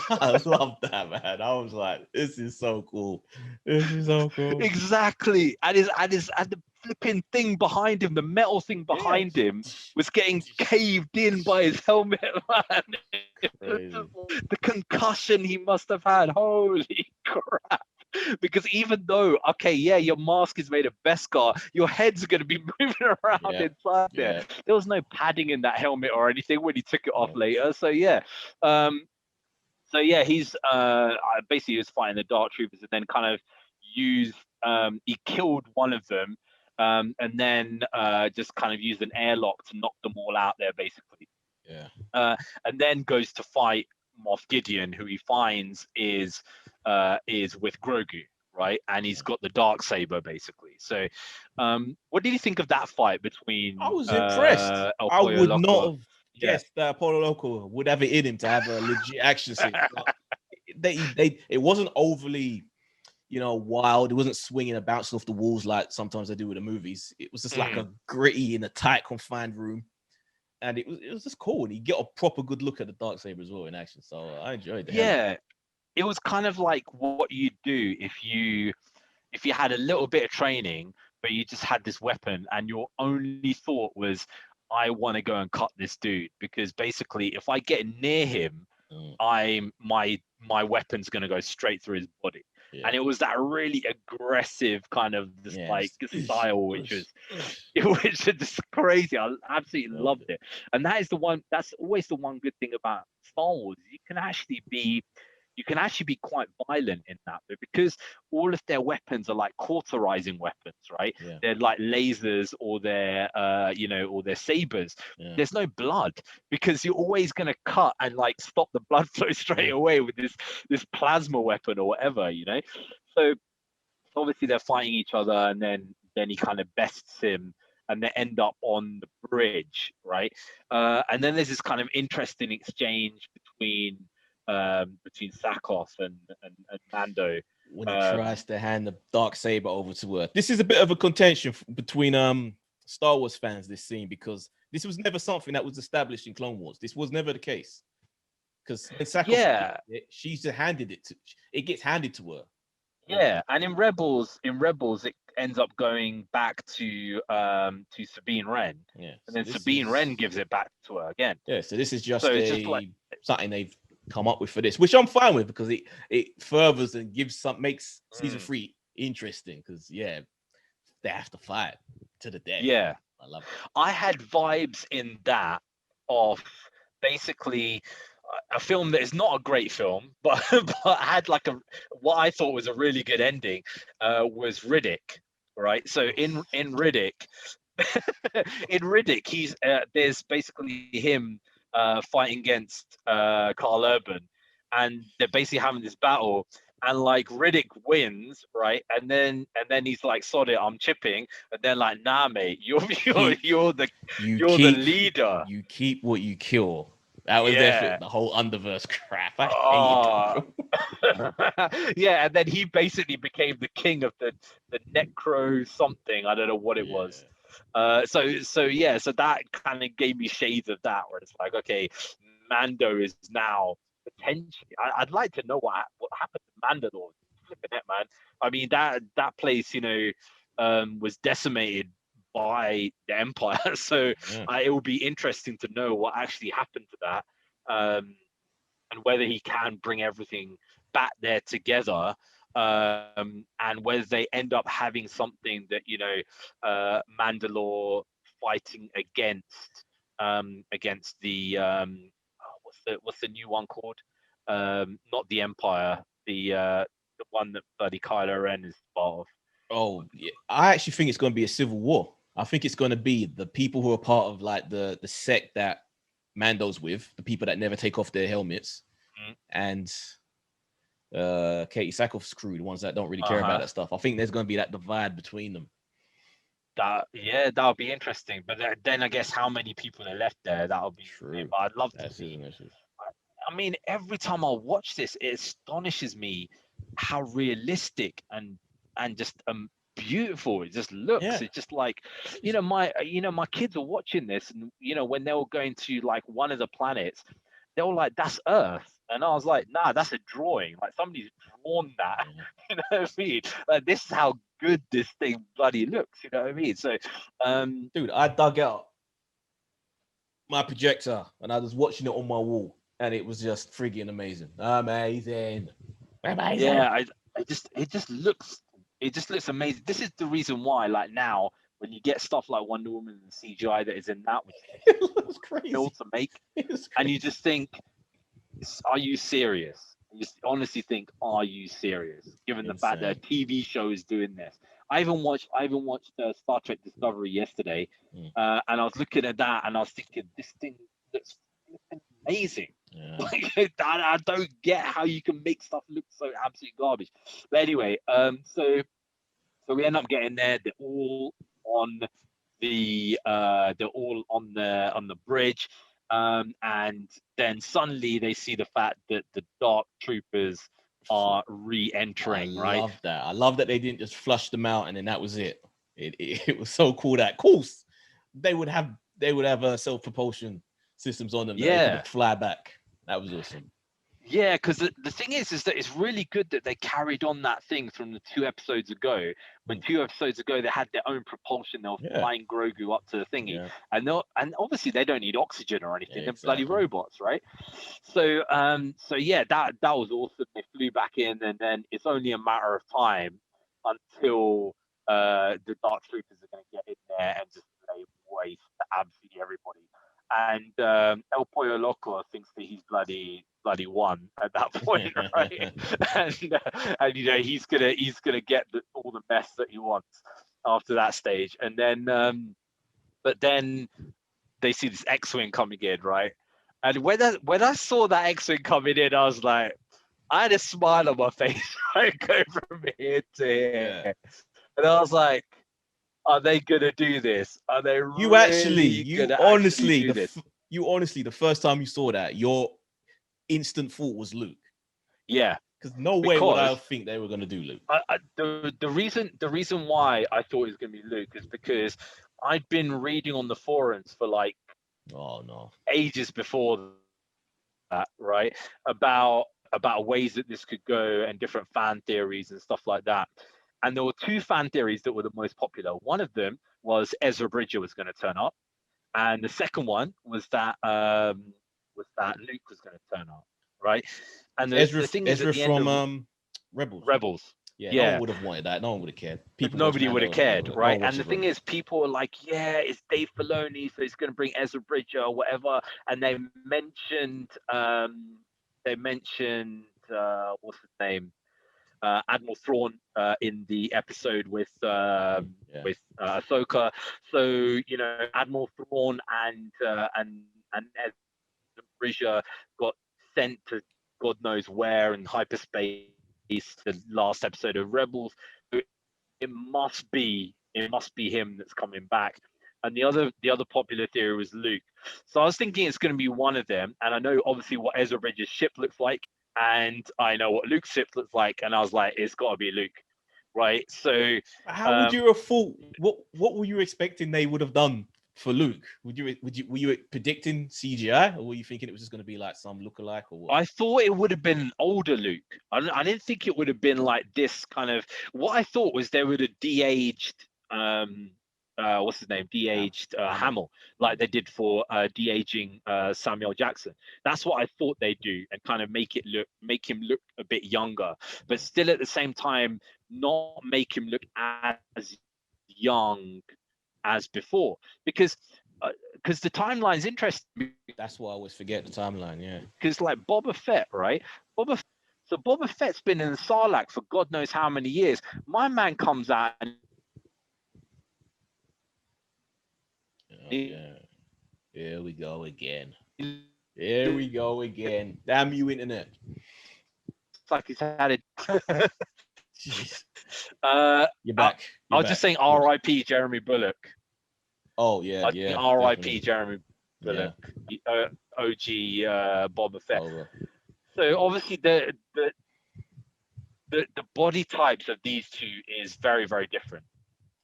I love that, man. I was like, this is so cool. This is so cool.
Exactly. And the flipping thing behind him, the metal thing behind him, was getting caved in by his helmet, man. The concussion he must have had. Holy crap. Because even though, your mask is made of Beskar, your head's going to be moving around inside there. There was no padding in that helmet or anything when he took it off later. So he's basically he was fighting the Dark Troopers, and then kind of he killed one of them, and then just kind of used an airlock to knock them all out there, basically. And then goes to fight Moff Gideon, who he finds is with Grogu, right? And he's got the dark saber, basically. So, what did you think of that fight between?
I was impressed. I would not have guessed that Polo Loco would have it in him to have a legit action scene. It wasn't overly, wild. It wasn't swinging and bouncing off the walls like sometimes they do with the movies. It was just like a gritty in a tight, confined room. And it was just cool. And you get a proper good look at the darksaber as well in action. So I enjoyed it.
Yeah, it was kind of like what you'd do if you had a little bit of training, but you just had this weapon and your only thought was, I want to go and cut this dude, because basically if I get near him, my weapon's going to go straight through his body. And it was that really aggressive kind of style, which was just crazy. I absolutely loved it. And that's always the one good thing about Star Wars. You can actually be quite violent in that, but because all of their weapons are like cauterizing weapons, right? They're like lasers or they're or their sabers. There's no blood, because you're always going to cut and like stop the blood flow straight away with this plasma weapon or whatever, So obviously they're fighting each other, and then he kind of bests him, and they end up on the bridge, right? And then there's this kind of interesting exchange between Sakoff and Mando
when he tries to hand the dark saber over to her. This is a bit of a contention between Star Wars fans, this scene, because this was never something that was established in Clone Wars. This was never the case, because Sakoff she's handed it gets handed to her.
And in Rebels it ends up going back to Sabine Wren, and then Sabine Wren gives it back to her again.
So this is just something they've come up with for this, which I'm fine with, because it furthers and makes season 3 interesting, because they have to fight to the death. I love it.
I had vibes in that of basically a film that is not a great film, but had like what I thought was a really good ending, was Riddick, right? So in Riddick he's there's basically him fighting against Carl Urban, and they're basically having this battle, and like Riddick wins, right? And then he's like, sod it, I'm chipping. And then like, nah, mate, you're the leader.
You keep what you kill. That was the whole Underverse crap. I hate
Yeah, and then he basically became the king of the necro something. I don't know what it
Yeah.
was. So that kind of gave me shades of that, where it's like, okay, Mando is now potentially. I'd like to know what happened to Mandalore. Flipping it, man. I mean, that place, was decimated by the Empire. So
Yeah.
it will be interesting to know what actually happened to that, and whether he can bring everything back there together. And whether they end up having something that, Mandalore fighting against the what's the new one called? Not the Empire, the one that bloody Kylo Ren is part of.
Oh, yeah. I actually think it's going to be a civil war. I think it's going to be the people who are part of like the sect that Mando's with, the people that never take off their helmets, and Katie Sackhoff's crew, the ones that don't really care about that stuff. I think there's going to be that divide between them.
That would be interesting. But then I guess how many people are left there? That'll be
True.
But I'd love to
That's
see.
an issue.
I mean, every time I watch this, it astonishes me how realistic and just beautiful it just looks.
Yeah.
It's just like, my kids are watching this, and when they were going to like one of the planets, they were like, "That's Earth," and I was like, "Nah, that's a drawing. Like somebody's drawn that."
Yeah.
You know what I mean? Like this is how good this thing bloody looks. You know what I mean? So,
dude, I dug out my projector and I was watching it on my wall, and it was just friggin' amazing. Amazing.
yeah, it just looks amazing. This is the reason why, like now, when you get stuff like Wonder Woman and CGI that is in that, which
It looks crazy.
to make, and you just think, are you serious? You just honestly think, are you serious? Given the fact that a TV show is doing this, I even watched Star Trek Discovery yesterday, and I was looking at that and I was thinking, this thing looks amazing.
Yeah.
Like, I don't get how you can make stuff look so absolute garbage. But anyway, so we end up getting there. They're all on the bridge, and then suddenly they see the fact that the dark troopers are re-entering.
I
Right?
love that. I love that they didn't just flush them out and then that was it. It was so cool that, of course, they would have self-propulsion systems on them that they could fly back. That was awesome.
Yeah, because the thing is that it's really good that they carried on that thing from the 2 episodes ago. When 2 episodes ago they had their own propulsion, they were flying Grogu up to the thingy, and obviously they don't need oxygen or anything. They're bloody robots, right? So yeah, that was awesome. They flew back in, and then it's only a matter of time until the Dark Troopers are going to get in there and just lay waste to absolutely everybody. And El Pollo Loco thinks that he's bloody won at that point, right? and he's gonna get all the mess that he wants after that stage, and then but then they see this X-wing coming in, right? And when I saw that X-wing coming in, I was like, I had a smile on my face, right, going from here to here, and I was like, are they gonna do this? Are they honestly do this?
You honestly, the first time you saw that, your instant thought was Luke.
Yeah,
because no way would I think they were going to do Luke.
The reason why I thought it was going to be Luke is because I'd been reading on the forums for like ages before that, right? About ways that this could go and different fan theories and stuff like that. And there were two fan theories that were the most popular. One of them was Ezra Bridger was going to turn up, and the second one was that Luke was going to turn up, right? And the thing is,
Ezra from
Rebels.
Yeah, no one would have wanted that. No one would have cared.
Nobody would have cared, right? And the thing is, people are like, yeah, it's Dave Filoni, so he's going to bring Ezra Bridger or whatever. And they mentioned what's his name? Admiral Thrawn in the episode with Ahsoka. So Admiral Thrawn and Ezra Bridger got sent to God knows where in hyperspace. The last episode of Rebels. So it must be him that's coming back. And the other popular theory was Luke. So I was thinking it's going to be one of them. And I know obviously what Ezra Bridger's ship looks like. and I know what Luke's ship looks like, and I was like, it's got to be Luke, right? So,
How would you have thought? What were you expecting they would have done for Luke? Were you predicting CGI, or were you thinking it was just going to be like some lookalike or what?
I thought it would have been an older Luke. I didn't think it would have been like this kind of. What I thought was they would have de-aged. What's his name? De-aged Hamill, like they did for de-aging Samuel Jackson. That's what I thought they'd do, and kind of make him look a bit younger, but still at the same time not make him look as young as before, because the timeline's interesting.
That's what I always forget, the timeline. Yeah.
Because like Boba Fett, right? Boba Fett's been in the Sarlacc for God knows how many years. My man comes out and
Yeah. Here we go again. Here we go again. Damn you, internet.
it's like he's had it.
Jeez. You're
I
back.
was just saying R.I.P. Jeremy Bullock.
Oh yeah, yeah.
R.I.P. Jeremy Bullock.
Yeah.
OG Boba Fett.
Over.
So obviously the body types of these two is very, very different.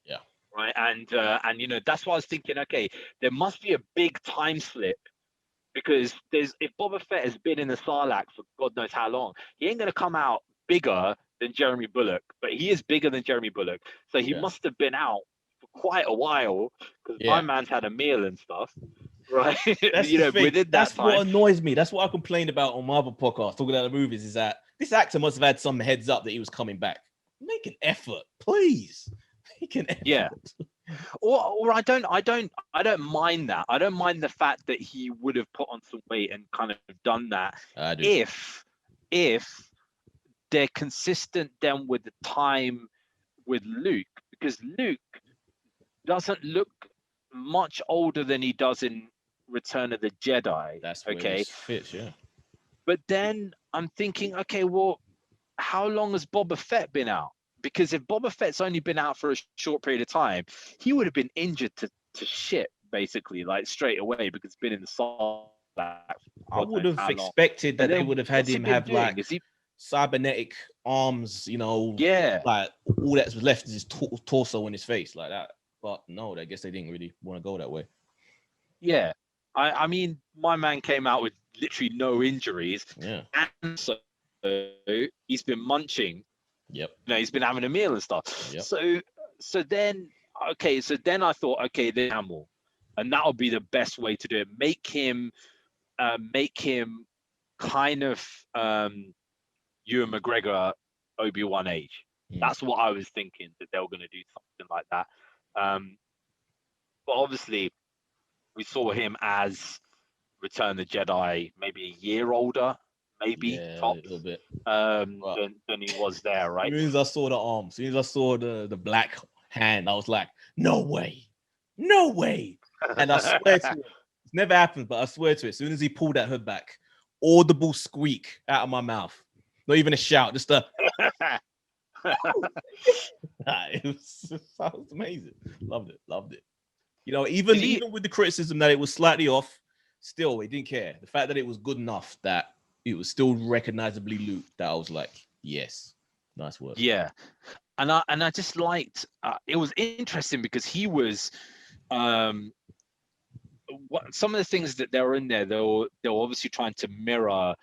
Yeah.
Right. And you know, that's why I was thinking, okay, there must be a big time slip, because if Boba Fett has been in the Sarlacc for God knows how long, he ain't gonna come out bigger than Jeremy Bullock, but he is bigger than Jeremy Bullock. So he must have been out for quite a while, because my man's had a meal and stuff. Right.
That's
you know, within
that's
that time.
what annoys me. That's what I complained about on my other podcast, talking about the movies, is that this actor must have had some heads up that he was coming back. Make an effort, please. Make an effort.
Yeah. Or I don't mind that. I don't mind the fact that he would have put on some weight and kind of done that if they're consistent then with the time with Luke, because Luke doesn't look much older than he does in Return of the Jedi.
That's where
okay.
this fits, yeah.
But then I'm thinking, okay, well, how long has Boba Fett been out? Because if Boba Fett's only been out for a short period of time, he would have been injured to shit, basically, like straight away, because it's been in the Sarlacc.
I would have expected that they would have had him have like cybernetic arms, you know, like all that's left is his torso and his face, like that. But no, I guess they didn't really want to go that way.
Yeah. I mean, my man came out with literally no injuries.
Yeah.
And so he's been munching.
Yep.
You know, he's been having a meal and stuff.
Yep.
So then I thought, okay, then Hamill, and that would be the best way to do it. Make him kind of Ewan McGregor, Obi-Wan age. That's what I was thinking, that they were going to do something like that. But obviously, we saw him as Return of the Jedi, maybe a year older, maybe tops,
a little bit,
than he was there, right?
As soon as I saw the arm, as soon as I saw the black hand, I was like, no way. And I swear to it, it's never happened, but I swear to it, as soon as he pulled that hood back, audible squeak out of my mouth. Not even a shout, just a it was amazing. Loved it. You know, even with the criticism that it was slightly off, still he didn't care. The fact that it was good enough that it was still recognizably Luke, that I was like, yes, nice work.
Yeah, and I just liked. It was interesting because he was. Some of the things that they were in there, they were obviously trying to mirror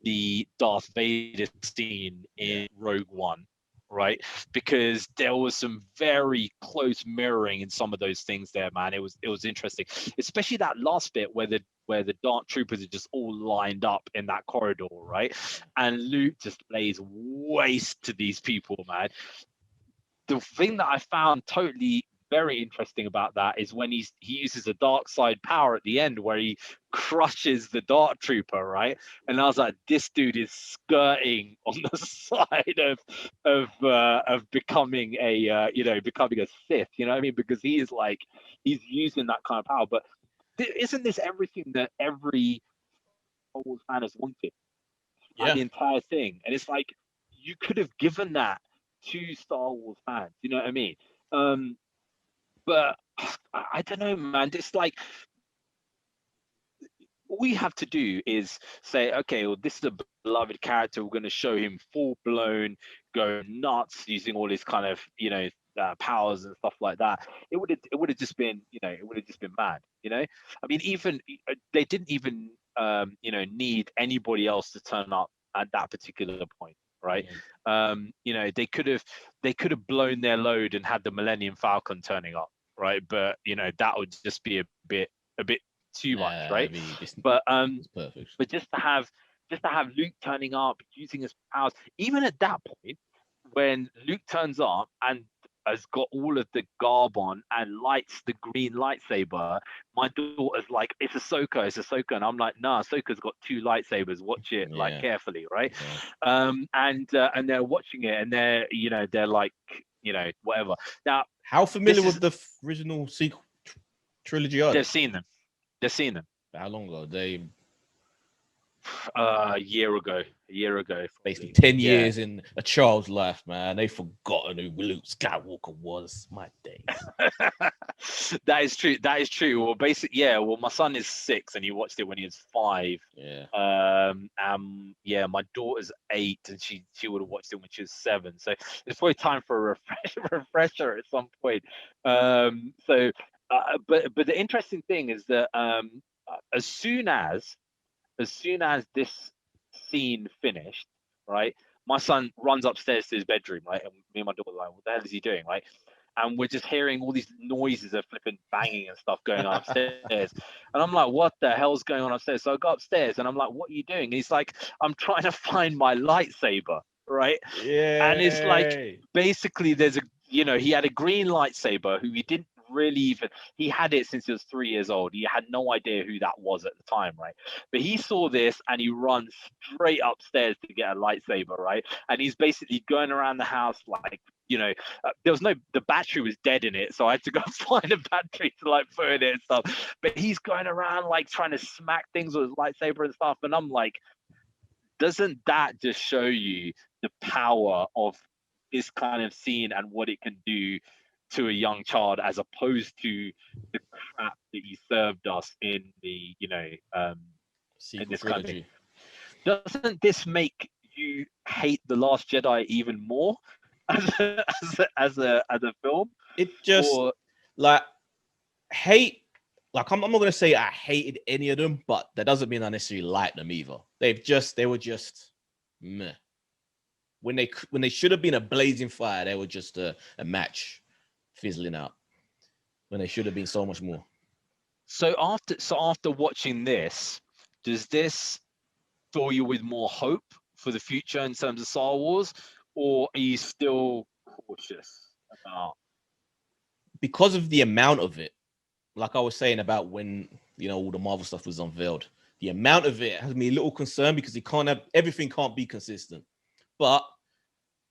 the Darth Vader scene in Rogue One. Right, because there was some very close mirroring in some of those things there, man. It was interesting, especially that last bit where the Dark Troopers are just all lined up in that corridor, right? And Luke just lays waste to these people, man. The thing that I found totally very interesting about that is when he uses a dark side power at the end where he crushes the Dark Trooper, right? And I was like, this dude is skirting on the side of becoming a becoming a Sith, you know what I mean? Because he's using that kind of power. But isn't this everything that every Star Wars fan has wanted? Like the entire thing. And it's like, you could have given that to Star Wars fans, you know what I mean? But I don't know, man. It's like all you have to do is say, okay, well, this is a beloved character. We're going to show him full blown, go nuts, using all his kind of, powers and stuff like that. It would have just been, it would have just been mad. I mean, even they didn't even, need anybody else to turn up at that particular point, right? They could have blown their load and had the Millennium Falcon turning up, right? But that would just be a bit too much, right?
I mean,
But
it's perfect.
but just to have Luke turning up, using his powers, even at that point, when Luke turns up and has got all of the garb on and lights the green lightsaber, my daughter's like, it's Ahsoka, and I'm like, nah, Ahsoka's got two lightsabers. Watch it like
Yeah.
carefully, right?
Yeah.
And they're watching it, and they're like, whatever. Now,
How familiar
this
with
is
the original sequel trilogy are
they've
they?
seen them. They've seen them.
How long ago? They
A year ago.
basically
Probably.
10
Yeah.
years in a child's life, man. They've forgotten who Luke Skywalker was. My days.
That is true. That is true. Well, basically, yeah. Well, my son is 6, and he watched it when he was 5.
Yeah.
Yeah, my daughter's 8, and she would have watched it when she was 7. So it's probably time for a refresher at some point. But the interesting thing is that as soon as this scene finished, right, my son runs upstairs to his bedroom, right, and me and my daughter are like, what the hell is he doing, right? And we're just hearing all these noises of flipping banging and stuff going on upstairs. And I'm like, what the hell's going on upstairs? So I go upstairs and I'm like, what are you doing? And he's like, I'm trying to find my lightsaber, right? And it's like,
Yeah.
basically, he had a green lightsaber who he didn't really even, he had it since he was 3 years old. He had no idea who that was at the time, right? But he saw this and he runs straight upstairs to get a lightsaber, right? And he's basically going around the house like, there was the battery was dead in it, so I had to go find a battery to like put in it and stuff. But he's going around like trying to smack things with his lightsaber and stuff, and I'm like, doesn't that just show you the power of this kind of scene and what it can do to a young child, as opposed to the crap that you served us in the in
Sequel
this kind of thing?
trilogy.
Doesn't this make you hate The Last Jedi even more as a film?
It just
Or
like hate. Like I'm not gonna say I hated any of them, but that doesn't mean I necessarily like them either. They were just meh. When they should have been a blazing fire, they were just a match fizzling out. When they should have been so much more.
so after watching this, does this fill you with more hope for the future in terms of Star Wars, or are you still cautious about?
Because of the amount of it, like I was saying about when all the Marvel stuff was unveiled, the amount of it has me a little concerned because everything can't be consistent. But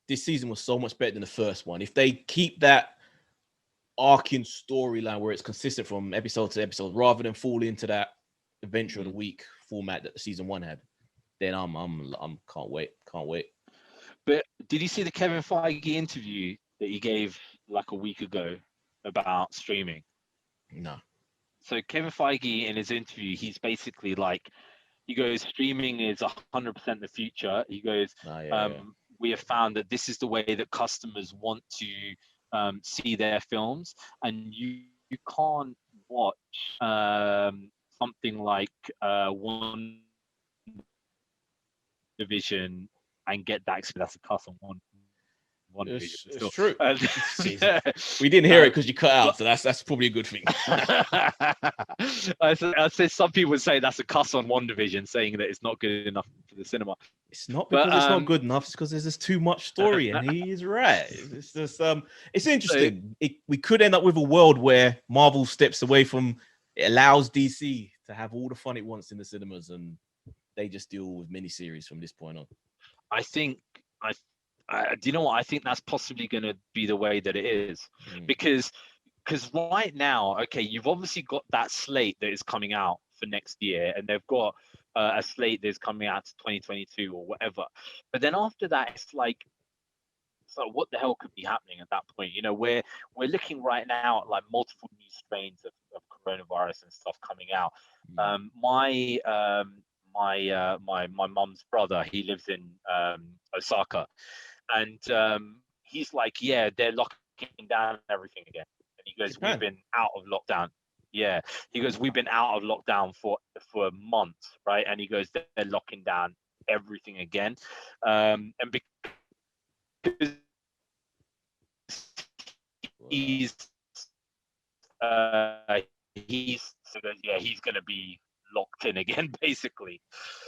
this season was so much better than the first one. If they keep that arcing storyline where it's consistent from episode to episode, rather than fall into that adventure of the week format that the season 1 had, then I'm can't wait.
But did you see the Kevin Feige interview that he gave like a week ago about streaming?
No.
So Kevin Feige, in his interview, he's basically like, he goes, streaming is 100% the future. He goes, we have found that this is the way that customers want to see their films, and you can't watch something like One Division and get that experience. That's a cuss on one
It's
division. Still,
true.
yeah.
We didn't hear it because you cut out, so that's probably a good thing.
I said some people would say that's a cuss on One Division, saying that it's not good enough for the cinema.
It's not because it's not good enough. It's because there's just too much story, and he's right. It's just it's interesting. We could end up with a world where Marvel steps away from. It allows DC to have all the fun it wants in the cinemas, and they just deal with miniseries from this point on.
I think do you know what? I think that's possibly going to be the way that it is, because right now, okay, you've obviously got that slate that is coming out for next year, and they've got a slate that's coming out to 2022 or whatever. But then after that, it's like, So what the hell could be happening at that point? You know, we're looking right now at like multiple new strains of coronavirus and stuff coming out. My mum's brother, he lives in Osaka, and he's like, yeah, they're locking down everything again. And he goes, we've
Japan.
been out of lockdown. Yeah, he goes, we've been out of lockdown for months, right? And he goes, they're locking down everything again, and because
Wow.
he's he's so that, yeah, he's gonna be locked in again, basically.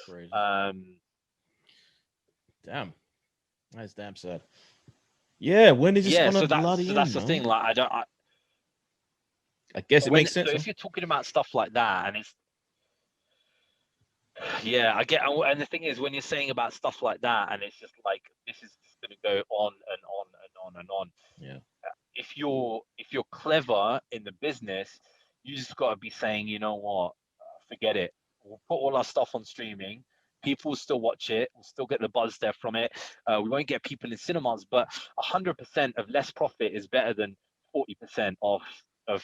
Crazy.
Um,
Damn. That's damn sad. Yeah, when is this
yeah,
gonna
so
bloody end,
that's the thing.
man?
Like,
I guess it
when
makes sense,
so
huh?
if you're talking about stuff like that, and it's yeah, I get, and the thing is, when you're saying about stuff like that, and it's just like this is just gonna go on and on and on and on.
Yeah.
If you're clever in the business, you just got to be saying, you know what, forget it. We'll put all our stuff on streaming. People will still watch it. We'll still get the buzz there from it. We won't get people in cinemas, but 100% of less profit is better than 40% of a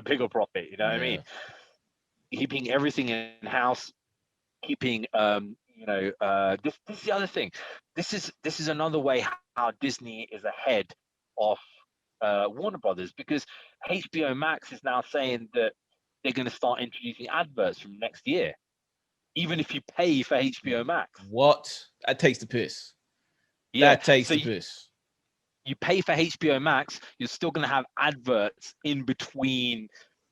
bigger profit. You know what I mean?
Yeah.
Keeping everything in house, keeping this is the other thing. This is another way how Disney is ahead of Warner Brothers, because HBO Max is now saying that they're going to start introducing adverts from next year, even if you pay for HBO Max.
What? That takes the piss.
Yeah,
That takes
so
the piss.
you pay for HBO Max, you're still going to have adverts in between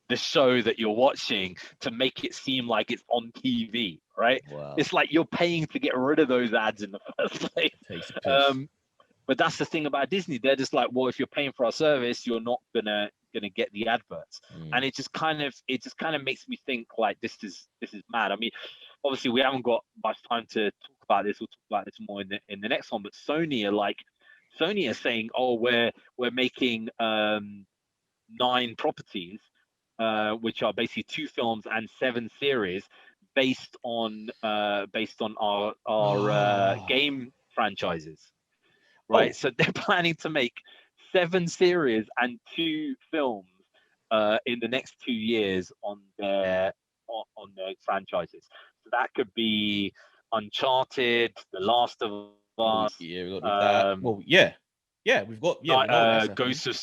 the show that you're watching to make it seem like it's on TV, right?
Wow.
It's like you're paying to get rid of those ads in the first place.
Takes the piss.
But that's the thing about Disney. They're just like, well, if you're paying for our service, you're not gonna get the adverts. And it just kind of makes me think like this is mad. I mean, obviously we haven't got much time to talk about this. We'll talk about this more in the next one. But Sony are saying, oh, we're making 9 properties, which are basically 2 films and 7 series based on our game franchises, right?
Oh,
So they're planning to make 7 series and 2 films in the next 2 years on their franchises. So that could be Uncharted, The Last of
oh
Us,
yeah, we got that.
um,
Well, yeah, yeah, we know that's happening.
Ghosts of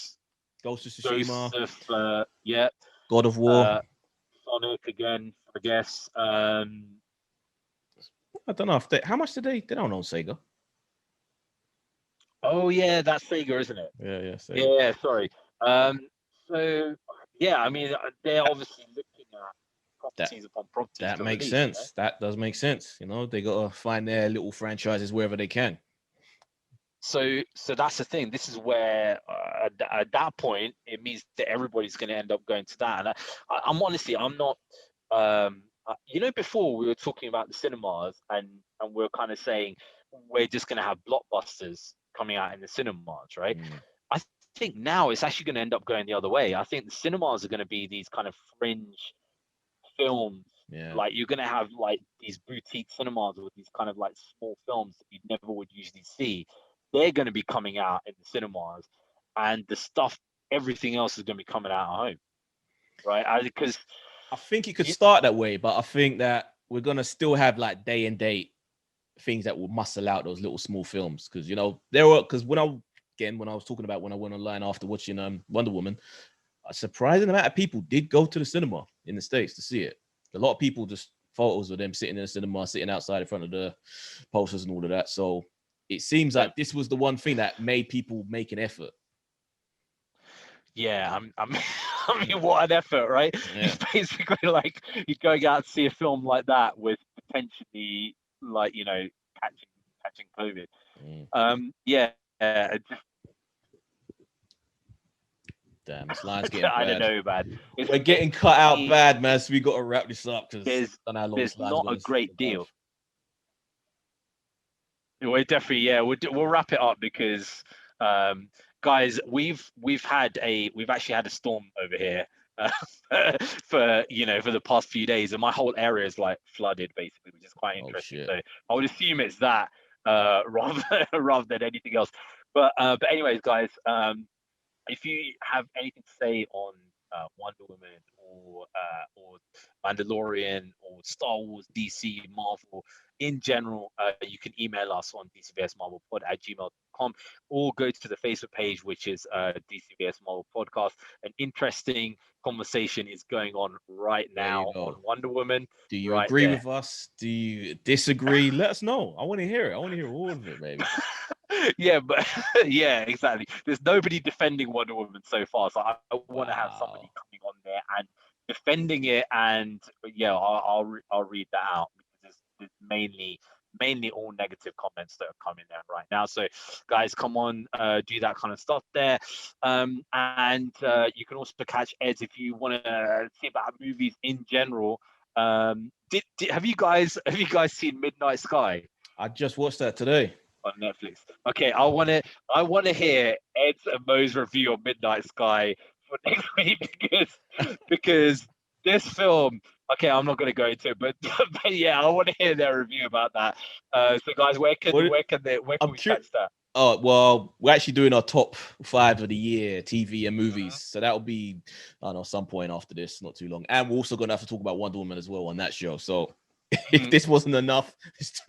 Ghost of
Ghosts
Tsushima,
of yeah,
God of War.
uh, Sonic again, I guess.
I don't know if they. How much did they? They don't own Sega.
Oh yeah, that's Sega, isn't it?
Yeah, yeah, Sega.
Yeah, sorry. Um, so yeah, I mean, they're obviously looking at
That
properties upon properties
that
to
makes
release.
sense. That does make sense. You know, they gotta find their little franchises wherever they can.
So that's the thing. This is where at that point it means that everybody's going to end up going to that. And I'm honestly, I'm not. Before we were talking about the cinemas, and we're kind of saying we're just going to have blockbusters coming out in the cinemas, right?
Mm,
I think now it's actually going to end up going the other way. I think the cinemas are going to be these kind of fringe films.
yeah.
Like you're going to have like these boutique cinemas with these kind of like small films that you never would usually see. They're going to be coming out in the cinemas, and the stuff, everything else is going to be coming out at home, right? Because
I think it could start that way, but I think that we're gonna still have like day and date things that will muscle out those little small films because there were because when I was talking about when I went online after watching Wonder Woman, a surprising amount of people did go to the cinema in the States to see it. A lot of people just photos of them sitting in the cinema, sitting outside in front of the posters and all of that. So it seems like this was the one thing that made people make an effort.
yeah, I mean, what an effort, right?
Yeah.
It's basically like you're going out to see a film like that with potentially like catching COVID.
Mm.
Yeah,
Damn, this line's getting
I don't
bad.
know, man.
We're getting cut out bad, man. So we got to wrap this up because I don't know how long this
there's
line's
not
going
a
to
great
survive.
deal. We're definitely, yeah, we'll wrap it up because guys, we've actually had a storm over here uh, for the past few days, and my whole area is like flooded basically, which is quite
Oh
interesting.
shit.
So I would assume it's that rather than anything else. But anyways, guys, if you have anything to say on Wonder Woman or Mandalorian or Star Wars, DC, Marvel in general, you can email us on dcvsmarvelpod@gmail.com or go to the Facebook page, which is DCVS Marvel Podcast. An interesting conversation is going on right
There you
now on
go.
Wonder Woman.
Do you
Right
agree
there.
with us? Do you disagree? Let us know. I want to hear it. I want to hear all of it, baby.
Yeah, but yeah, exactly. There's nobody defending Wonder Woman so far, so I want to have somebody
Wow.
coming on there and defending it, and yeah, I'll read that out because there's mainly all negative comments that are coming there right now. So, guys, come on, do that kind of stuff there, and you can also catch Eds if you want to see about movies in general. Have you guys seen Midnight Sky
I just watched that today.
on Netflix? Okay, I want to hear Ed's and Mo's review of Midnight Sky for next week because this film. Okay, I'm not going to go into it, but yeah, I want to hear their review about that. So guys, where can
What- I'm
we
curious.
catch that?
Oh, well, we're actually doing our top 5 of the year TV and movies.
Mhm.
So that'll be, I don't know, some point after this, not too long. And we're also going to have to talk about Wonder Woman as well on that show. So if this wasn't enough, it's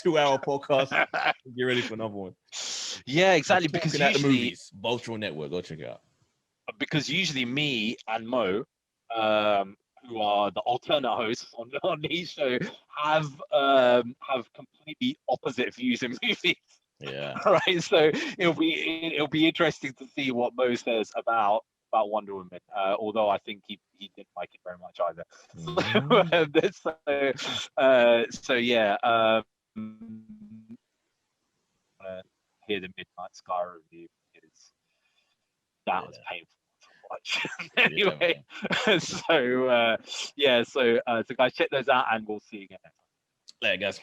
2 hour podcast. Get ready for another one.
Yeah,
We're
exactly. Because
talking at the
usually,
movies, Vulture Network. Go check it out.
me and Mo, who are the alternate hosts on these show, have completely opposite views in movies.
Yeah.
Right, so it'll be interesting to see what Mo says about Wonder Woman. Although I think he didn't like it very much either. So yeah, hear the Midnight Sky review because that was painful to watch. Anyway, so yeah, so guys, check those out, and we'll see you again next time.
There, guys.